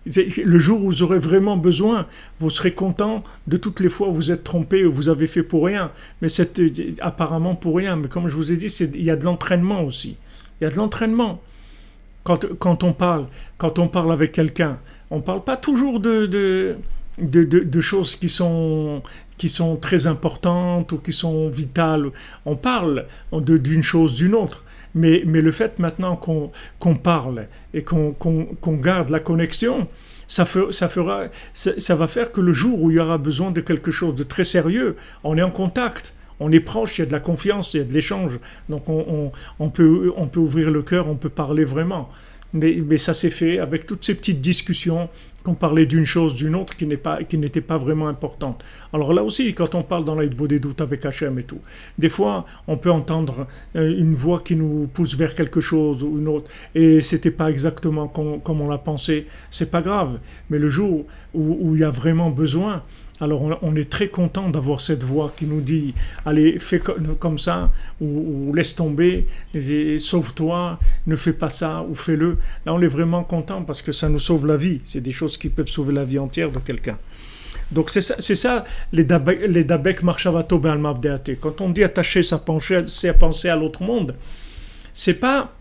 Le jour où vous aurez vraiment besoin, vous serez content de toutes les fois où vous êtes trompé ou vous avez fait pour rien. Mais c'est apparemment pour rien. Mais comme je vous ai dit, il y a de l'entraînement aussi. Il y a de l'entraînement. Quand on parle avec quelqu'un, on ne parle pas toujours de choses qui sont très importantes ou qui sont vitales. On parle d'une chose, d'une autre. Mais le fait maintenant qu'on parle et qu'on garde la connexion, ça va faire que le jour où il y aura besoin de quelque chose de très sérieux, on est en contact, on est proche, il y a de la confiance, il y a de l'échange. Donc on peut ouvrir le cœur, on peut parler vraiment. Mais ça s'est fait avec toutes ces petites discussions qu'on parlait d'une chose, d'une autre qui n'était pas vraiment importante. Alors là aussi, quand on parle dans l'Aïd des doutes avec Hachem et tout, des fois, on peut entendre une voix qui nous pousse vers quelque chose ou une autre, et c'était pas exactement comme on l'a pensé. C'est pas grave. Mais le jour où il y a vraiment besoin, alors on est très content d'avoir cette voix qui nous dit allez, fais comme ça, ou laisse tomber, et sauve-toi, ne fais pas ça, ou fais-le. Là on est vraiment content parce que ça nous sauve la vie. C'est des choses qui peuvent sauver la vie entière de quelqu'un. Donc c'est ça les dabek marshavato be'al mabdeate. Quand on dit attacher sa pensée à l'autre monde, c'est pas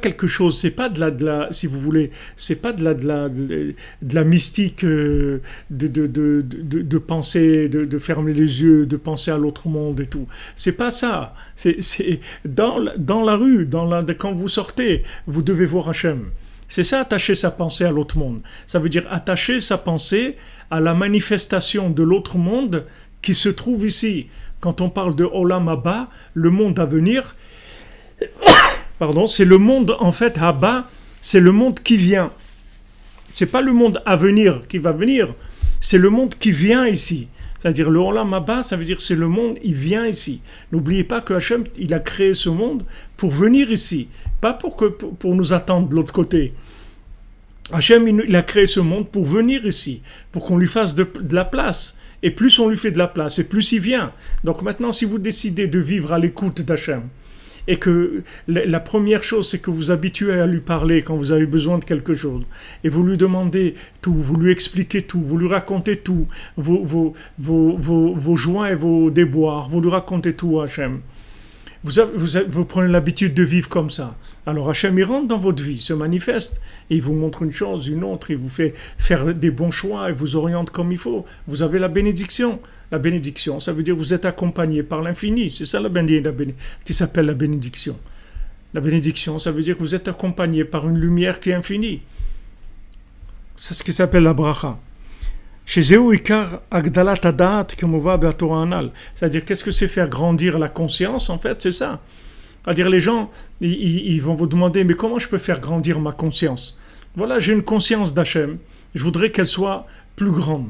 quelque chose, c'est pas de la si vous voulez, c'est pas de la mystique de penser, de fermer les yeux, de penser à l'autre monde et tout. C'est pas ça. C'est dans la rue, quand vous sortez, vous devez voir Hachem. C'est ça, attacher sa pensée à l'autre monde. Ça veut dire attacher sa pensée à la manifestation de l'autre monde qui se trouve ici. Quand on parle de Olam Haba, le monde à venir, c'est le monde, en fait, Haba, c'est le monde qui vient. C'est pas le monde à venir qui va venir, c'est le monde qui vient ici. C'est-à-dire le Olam Haba, ça veut dire c'est le monde, il vient ici. N'oubliez pas que Hachem, il a créé ce monde pour venir ici, pas pour nous attendre de l'autre côté. Hachem, il a créé ce monde pour venir ici, pour qu'on lui fasse de la place. Et plus on lui fait de la place, et plus il vient. Donc maintenant, si vous décidez de vivre à l'écoute d'Hachem, et que la première chose, c'est que vous habituez à lui parler quand vous avez besoin de quelque chose, et vous lui demandez tout, vous lui expliquez tout, vous lui racontez tout, vos joies et vos déboires, vous lui racontez tout à Hachem. Vous prenez l'habitude de vivre comme ça. Alors Hachem, il rentre dans votre vie, se manifeste, et il vous montre une chose, une autre, il vous fait faire des bons choix, et vous oriente comme il faut. Vous avez la bénédiction. La bénédiction, ça veut dire que vous êtes accompagné par l'infini. C'est ça qui s'appelle la bénédiction. La bénédiction, ça veut dire que vous êtes accompagné par une lumière qui est infinie. C'est ce qui s'appelle la bracha. C'est-à-dire, qu'est-ce que c'est faire grandir la conscience, en fait, c'est ça. C'est-à-dire, les gens, ils vont vous demander, mais comment je peux faire grandir ma conscience? Voilà, j'ai une conscience d'Hachem, je voudrais qu'elle soit plus grande,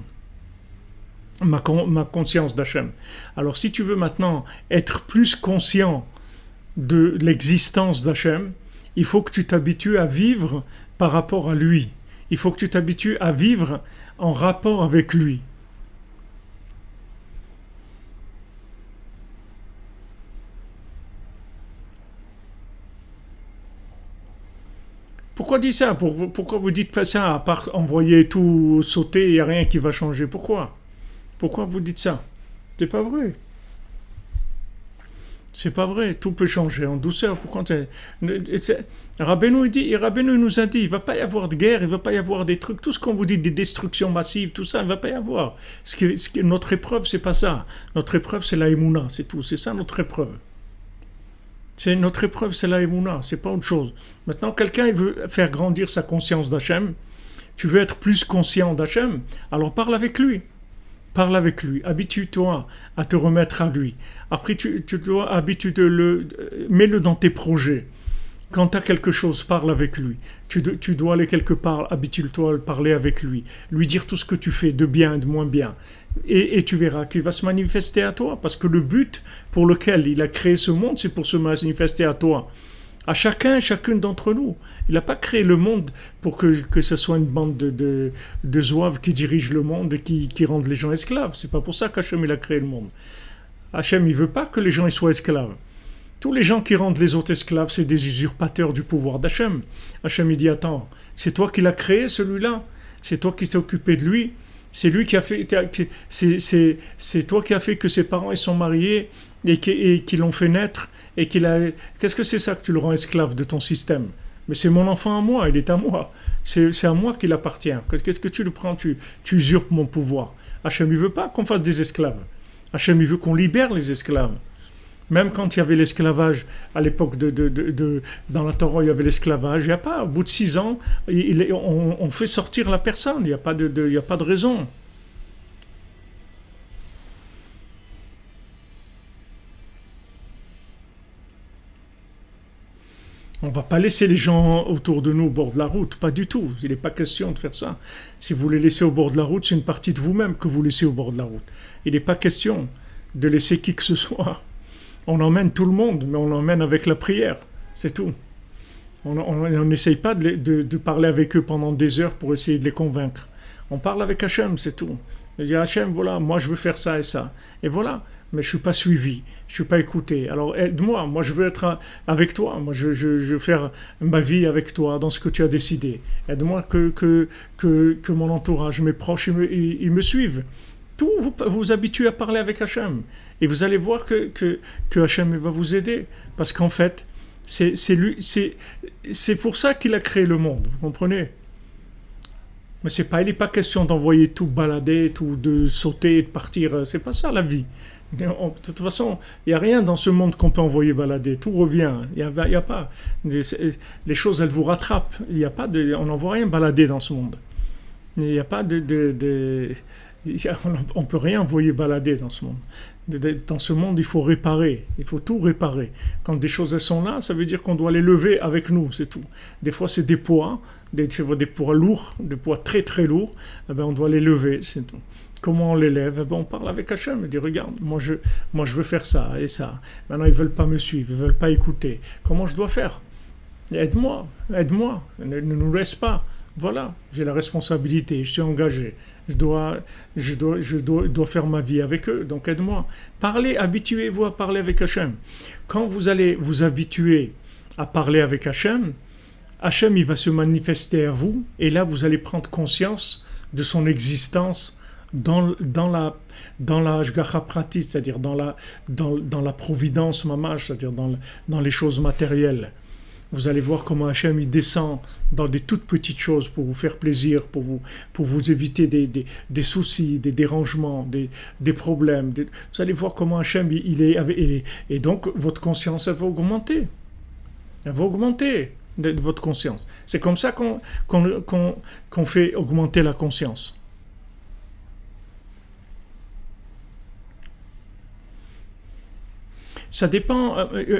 ma conscience d'Hachem. Alors, si tu veux maintenant être plus conscient de l'existence d'Hachem, il faut que tu t'habitues à vivre par rapport à lui. Il faut que tu t'habitues à vivre en rapport avec lui. Pourquoi dit ça? Pourquoi vous dites pas ça? À part envoyer tout sauter, il n'y a rien qui va changer. Pourquoi vous dites ça? C'est pas vrai. C'est pas vrai. Tout peut changer en douceur. Rabbeinu nous a dit, il va pas y avoir de guerre, il va pas y avoir des trucs, tout ce qu'on vous dit, des destructions massives, tout ça, il va pas y avoir. Notre épreuve, c'est pas ça. Notre épreuve, c'est la Emouna, c'est tout. C'est ça notre épreuve. Notre épreuve, c'est la Emouna, c'est pas autre chose. Maintenant, quelqu'un il veut faire grandir sa conscience d'Hachem. Tu veux être plus conscient d'Hachem, alors parle avec lui. Parle avec lui, habitue-toi à te remettre à lui. Après, tu dois mets-le dans tes projets. Quand tu as quelque chose, parle avec lui. Tu dois aller quelque part, habitue-toi à parler avec lui. Lui dire tout ce que tu fais, de bien et de moins bien. Et tu verras qu'il va se manifester à toi. Parce que le but pour lequel il a créé ce monde, c'est pour se manifester à toi. À chacune d'entre nous. Il n'a pas créé le monde pour que ce soit une bande de zouaves qui dirigent le monde et qui rendent les gens esclaves. C'est pas pour ça qu'Hachem il a créé le monde. Hachem, il veut pas que les gens ils soient esclaves. Tous les gens qui rendent les autres esclaves, c'est des usurpateurs du pouvoir d'Hachem. Hachem, il dit, attends, c'est toi qui l'as créé, celui-là. C'est toi qui t'es occupé de lui. C'est lui qui a fait... C'est toi qui a fait que ses parents ils sont mariés et qui l'ont fait naître. Et qu'est-ce que c'est ça que tu le rends esclave de ton système? Mais c'est mon enfant à moi, il est à moi. C'est à moi qu'il appartient. Qu'est-ce que tu le prends? Tu usurpes mon pouvoir. Hachem, il veut pas qu'on fasse des esclaves. Hachem, il veut qu'on libère les esclaves. Même quand il y avait l'esclavage, à l'époque dans la Torah, il y avait l'esclavage, il n'y a pas, au bout de 6 ans, on fait sortir la personne, il n'y a pas il y a pas de raison. On ne va pas laisser les gens autour de nous au bord de la route, pas du tout. Il n'est pas question de faire ça. Si vous les laissez au bord de la route, c'est une partie de vous-même que vous laissez au bord de la route. Il n'est pas question de laisser qui que ce soit. On emmène tout le monde, mais on l'emmène avec la prière, c'est tout. On n'essaye pas de parler avec eux pendant des heures pour essayer de les convaincre. On parle avec Hachem, c'est tout. Je dis Hachem, voilà, moi je veux faire ça et ça. Et voilà. Mais je ne suis pas suivi, je ne suis pas écouté. Alors aide-moi, moi je veux être avec toi, moi je veux faire ma vie avec toi dans ce que tu as décidé. Aide-moi que mon entourage, mes proches, ils me suivent. Tout vous habituez à parler avec Hachem. Et vous allez voir que Hachem va vous aider. Parce qu'en fait, c'est pour ça qu'il a créé le monde, vous comprenez? Mais il n'est pas question d'envoyer tout balader, tout de sauter, de partir. C'est pas ça la vie. De toute façon, il n'y a rien dans ce monde qu'on peut envoyer balader. Tout revient. Il y a pas. Les choses, elles vous rattrapent. On n'envoie rien balader dans ce monde. Il n'y a pas on ne peut rien envoyer balader dans ce monde. Dans ce monde, il faut réparer. Il faut tout réparer. Quand des choses elles sont là, ça veut dire qu'on doit les lever avec nous, c'est tout. Des fois, c'est des poids, des poids lourds, des poids très très lourds. Eh bien, on doit les lever, c'est tout. Comment on l'élève? Eh bien, on parle avec Hachem. Il dit, regarde, moi je veux faire ça et ça. Maintenant, ils ne veulent pas me suivre, ils ne veulent pas écouter. Comment je dois faire? Aide-moi, ne nous laisse pas. Voilà, j'ai la responsabilité, je suis engagé. Je dois faire ma vie avec eux, donc aide-moi. Parlez, habituez-vous à parler avec Hachem. Quand vous allez vous habituer à parler avec Hachem, Hachem, il va se manifester à vous, et là, vous allez prendre conscience de son existence dans la Hashgacha pratique, c'est-à-dire dans la providence mamash, c'est-à-dire dans les choses matérielles. Vous allez voir comment Hachem il descend dans des toutes petites choses pour vous faire plaisir, pour vous éviter des soucis, des dérangements, des problèmes. Vous allez voir comment Hachem il est. Et donc votre conscience, elle va augmenter. Elle va augmenter votre conscience. C'est comme ça qu'on fait augmenter la conscience. Ça dépend,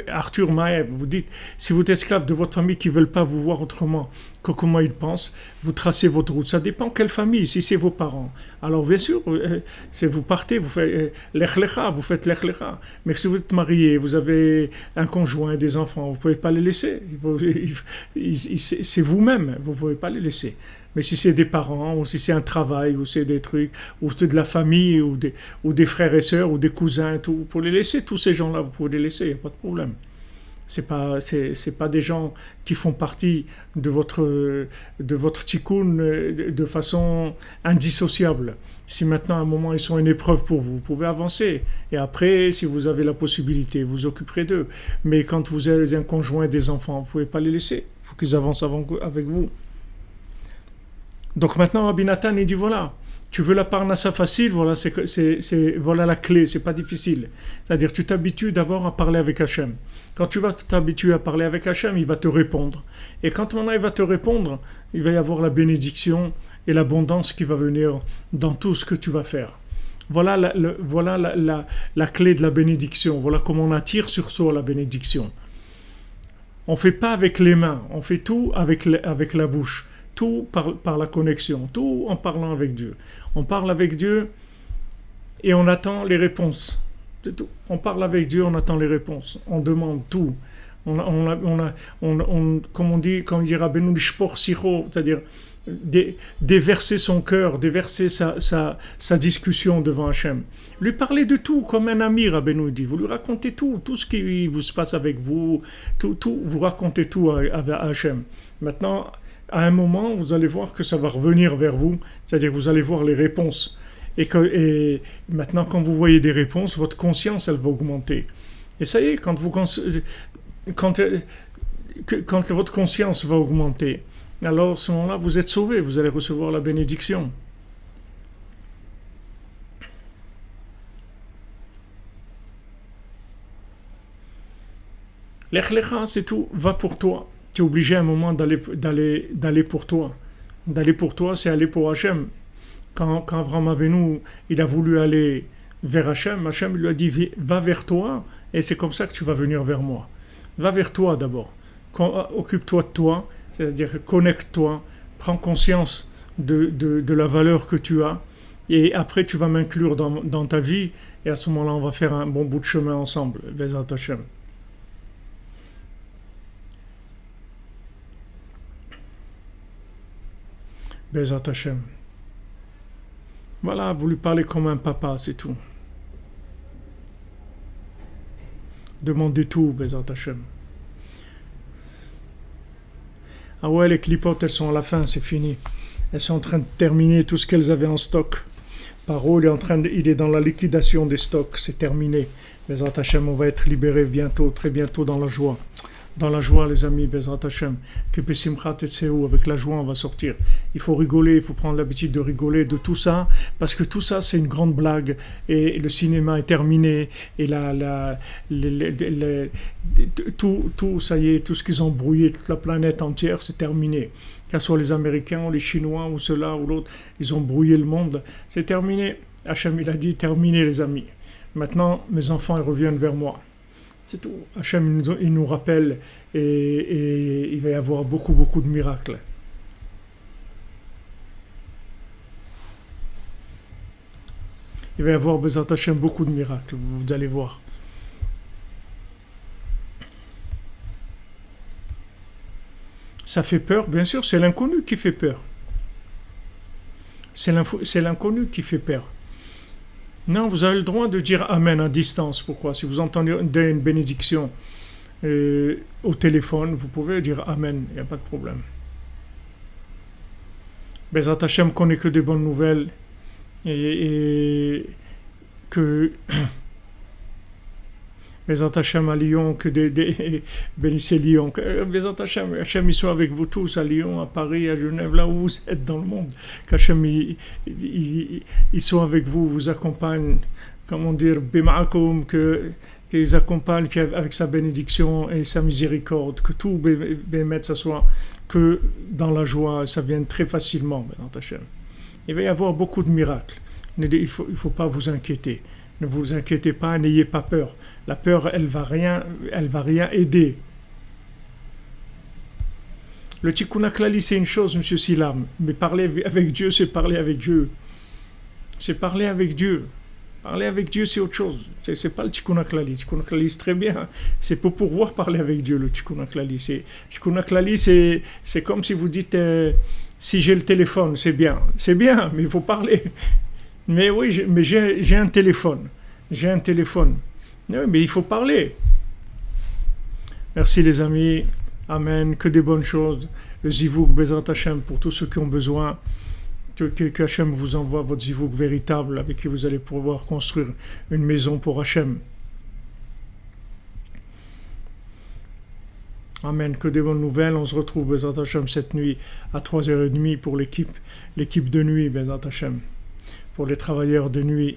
Arthur Maëv, vous dites, si vous êtes esclave de votre famille qui ne veulent pas vous voir autrement que comment ils pensent, vous tracez votre route. Ça dépend quelle famille, si c'est vos parents. Alors bien sûr, si vous partez, vous faites l'echlecha, vous faites l'echlecha. Mais si vous êtes marié, vous avez un conjoint, des enfants, vous ne pouvez pas les laisser. C'est vous-même, vous ne pouvez pas les laisser. Mais si c'est des parents, ou si c'est un travail, ou c'est des trucs, ou c'est de la famille, ou des frères et sœurs, ou des cousins, tout, vous pouvez les laisser, tous ces gens-là, vous pouvez les laisser, il n'y a pas de problème. C'est pas des gens qui font partie de votre tikkun de façon indissociable. Si maintenant, à un moment, ils sont une épreuve pour vous, vous pouvez avancer. Et après, si vous avez la possibilité, vous vous occuperez d'eux. Mais quand vous avez un conjoint et des enfants, vous ne pouvez pas les laisser. Il faut qu'ils avancent avec vous. Donc maintenant, Rabbi Nathan, il dit voilà, tu veux la parnassa facile, voilà la clé, c'est pas difficile. C'est-à-dire, tu t'habitues d'abord à parler avec Hachem. Quand tu vas t'habituer à parler avec Hachem, il va te répondre. Et quand maintenant il va te répondre, il va y avoir la bénédiction et l'abondance qui va venir dans tout ce que tu vas faire. Voilà la clé de la bénédiction. Voilà comment on attire sur soi la bénédiction. On ne fait pas avec les mains, on fait tout avec la bouche. Tout par la connexion, tout en parlant avec Dieu. On parle avec Dieu et on attend les réponses. C'est tout. On parle avec Dieu, on attend les réponses. On demande tout. Comme on dit, quand il dit Rabbeinu l'ishpor siro, c'est-à-dire déverser son cœur, déverser sa discussion devant Hachem. Lui parler de tout, comme un ami, Rabbeinu dit. Vous lui racontez tout ce qui vous se passe avec vous, tout, vous racontez tout à Hachem. Maintenant, à un moment, vous allez voir que ça va revenir vers vous, c'est-à-dire que vous allez voir les réponses. Et maintenant, quand vous voyez des réponses, votre conscience, elle va augmenter. Et ça y est, quand votre conscience va augmenter, alors à ce moment-là, vous êtes sauvé, vous allez recevoir la bénédiction. Lech lecha, c'est tout. Va pour toi. Tu es obligé à un moment d'aller pour toi. D'aller pour toi, c'est aller pour Hachem. Quand Abraham Avinu, il a voulu aller vers Hachem, Hachem lui a dit va vers toi, et c'est comme ça que tu vas venir vers moi. Va vers toi d'abord. Occupe-toi de toi, c'est-à-dire connecte-toi, prends conscience de la valeur que tu as, et après tu vas m'inclure dans ta vie, et à ce moment-là, on va faire un bon bout de chemin ensemble. Bezat Hachem. Bezat Hachem. Voilà, vous lui parlez comme un papa, c'est tout. Demandez tout, Bezat Hachem. Ah ouais, les clipotes, elles sont à la fin, c'est fini. Elles sont en train de terminer tout ce qu'elles avaient en stock. Paro, il est dans la liquidation des stocks, c'est terminé. Bezat Hachem, on va être libérés bientôt, très bientôt dans la joie. Dans la joie, les amis, Bezrat Hashem, que Pesimchat et Tseou, avec la joie, on va sortir. Il faut rigoler, il faut prendre l'habitude de rigoler de tout ça, parce que tout ça, c'est une grande blague, et le cinéma est terminé, et tout, ça y est, tout ce qu'ils ont brouillé, toute la planète entière, c'est terminé. Que ce soit les Américains, ou les Chinois, ou ceux-là, ou l'autre, ils ont brouillé le monde, c'est terminé. Hachem, il a dit, terminé, les amis. Maintenant, mes enfants, ils reviennent vers moi. C'est tout. Hachem, il nous rappelle et il va y avoir beaucoup, beaucoup de miracles. Il va y avoir, Bezat Hachem, beaucoup de miracles, vous allez voir. Ça fait peur, bien sûr, c'est l'inconnu qui fait peur. C'est l'inconnu qui fait peur. Non, vous avez le droit de dire Amen à distance. Pourquoi? Si vous entendez une bénédiction au téléphone, vous pouvez dire Amen, il n'y a pas de problème. Bezat Hachem connaît que des bonnes nouvelles et que Bezat Hachem à Lyon, que bénissez Lyon. Bezat Hachem, Hachem il soit avec vous tous à Lyon, à Paris, à Genève, là où vous êtes dans le monde. Qu'Hachem il soit avec vous, vous accompagne, comment dire, bima'akum, qu'ils accompagnent avec sa bénédiction et sa miséricorde, que tout bémet, ça soit que dans la joie, ça vienne très facilement, Bezat Hachem. Il va y avoir beaucoup de miracles. Il faut pas vous inquiéter. Ne vous inquiétez pas, n'ayez pas peur. La peur, elle va rien aider. Le Tikkun HaKlali, c'est une chose, Monsieur Silam, mais parler avec Dieu, c'est parler avec Dieu. C'est parler avec Dieu. Parler avec Dieu, c'est autre chose. C'est pas le Tikkun HaKlali. Le Tikkun HaKlali, c'est très bien. C'est pour pouvoir parler avec Dieu, le Tikkun HaKlali. Tikkun HaKlali, c'est comme si vous dites, si j'ai le téléphone, c'est bien. C'est bien, mais il faut parler. Mais oui, j'ai un téléphone. J'ai un téléphone. Oui, mais il faut parler. Merci les amis. Amen. Que des bonnes choses. Le Zivouk Bezrat Hachem pour tous ceux qui ont besoin. Que Hachem vous envoie votre Zivouk véritable avec qui vous allez pouvoir construire une maison pour Hachem. Amen. Que des bonnes nouvelles. On se retrouve Bezrat Hachem cette nuit à 3h30 pour l'équipe de nuit Bezrat Hachem. Pour les travailleurs de nuit,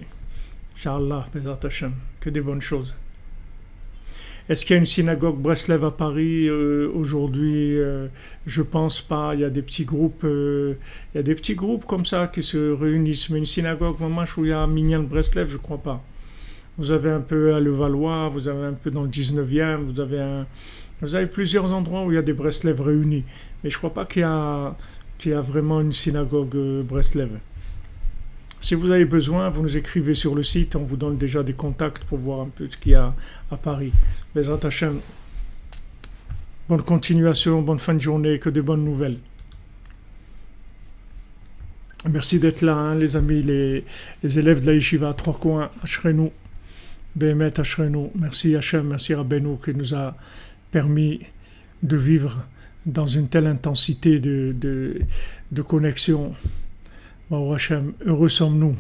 Inch'Allah, Bezat Hachem, que des bonnes choses. Est-ce qu'il y a une synagogue Breslev à Paris aujourd'hui? Je pense pas. Il y a des petits groupes, comme ça qui se réunissent. Mais une synagogue, Mamash, où il y a Minyan Breslev, je crois pas. Vous avez un peu à Levallois, vous avez un peu dans le 19e, vous avez plusieurs endroits où il y a des Breslev réunis. Mais je crois pas qu'il y a vraiment une synagogue Breslev. Si vous avez besoin, vous nous écrivez sur le site, on vous donne déjà des contacts pour voir un peu ce qu'il y a à Paris. Bezrat Hachem, bonne continuation, bonne fin de journée, que de bonnes nouvelles. Merci d'être là, hein, les amis, les élèves de la Yeshiva à Trois Coins, Ashrenu, Behemet Ashrenu. Merci Hachem, merci Rabbeinu qui nous a permis de vivre dans une telle intensité de connexion. Baruch Hashem, heureux sommes-nous.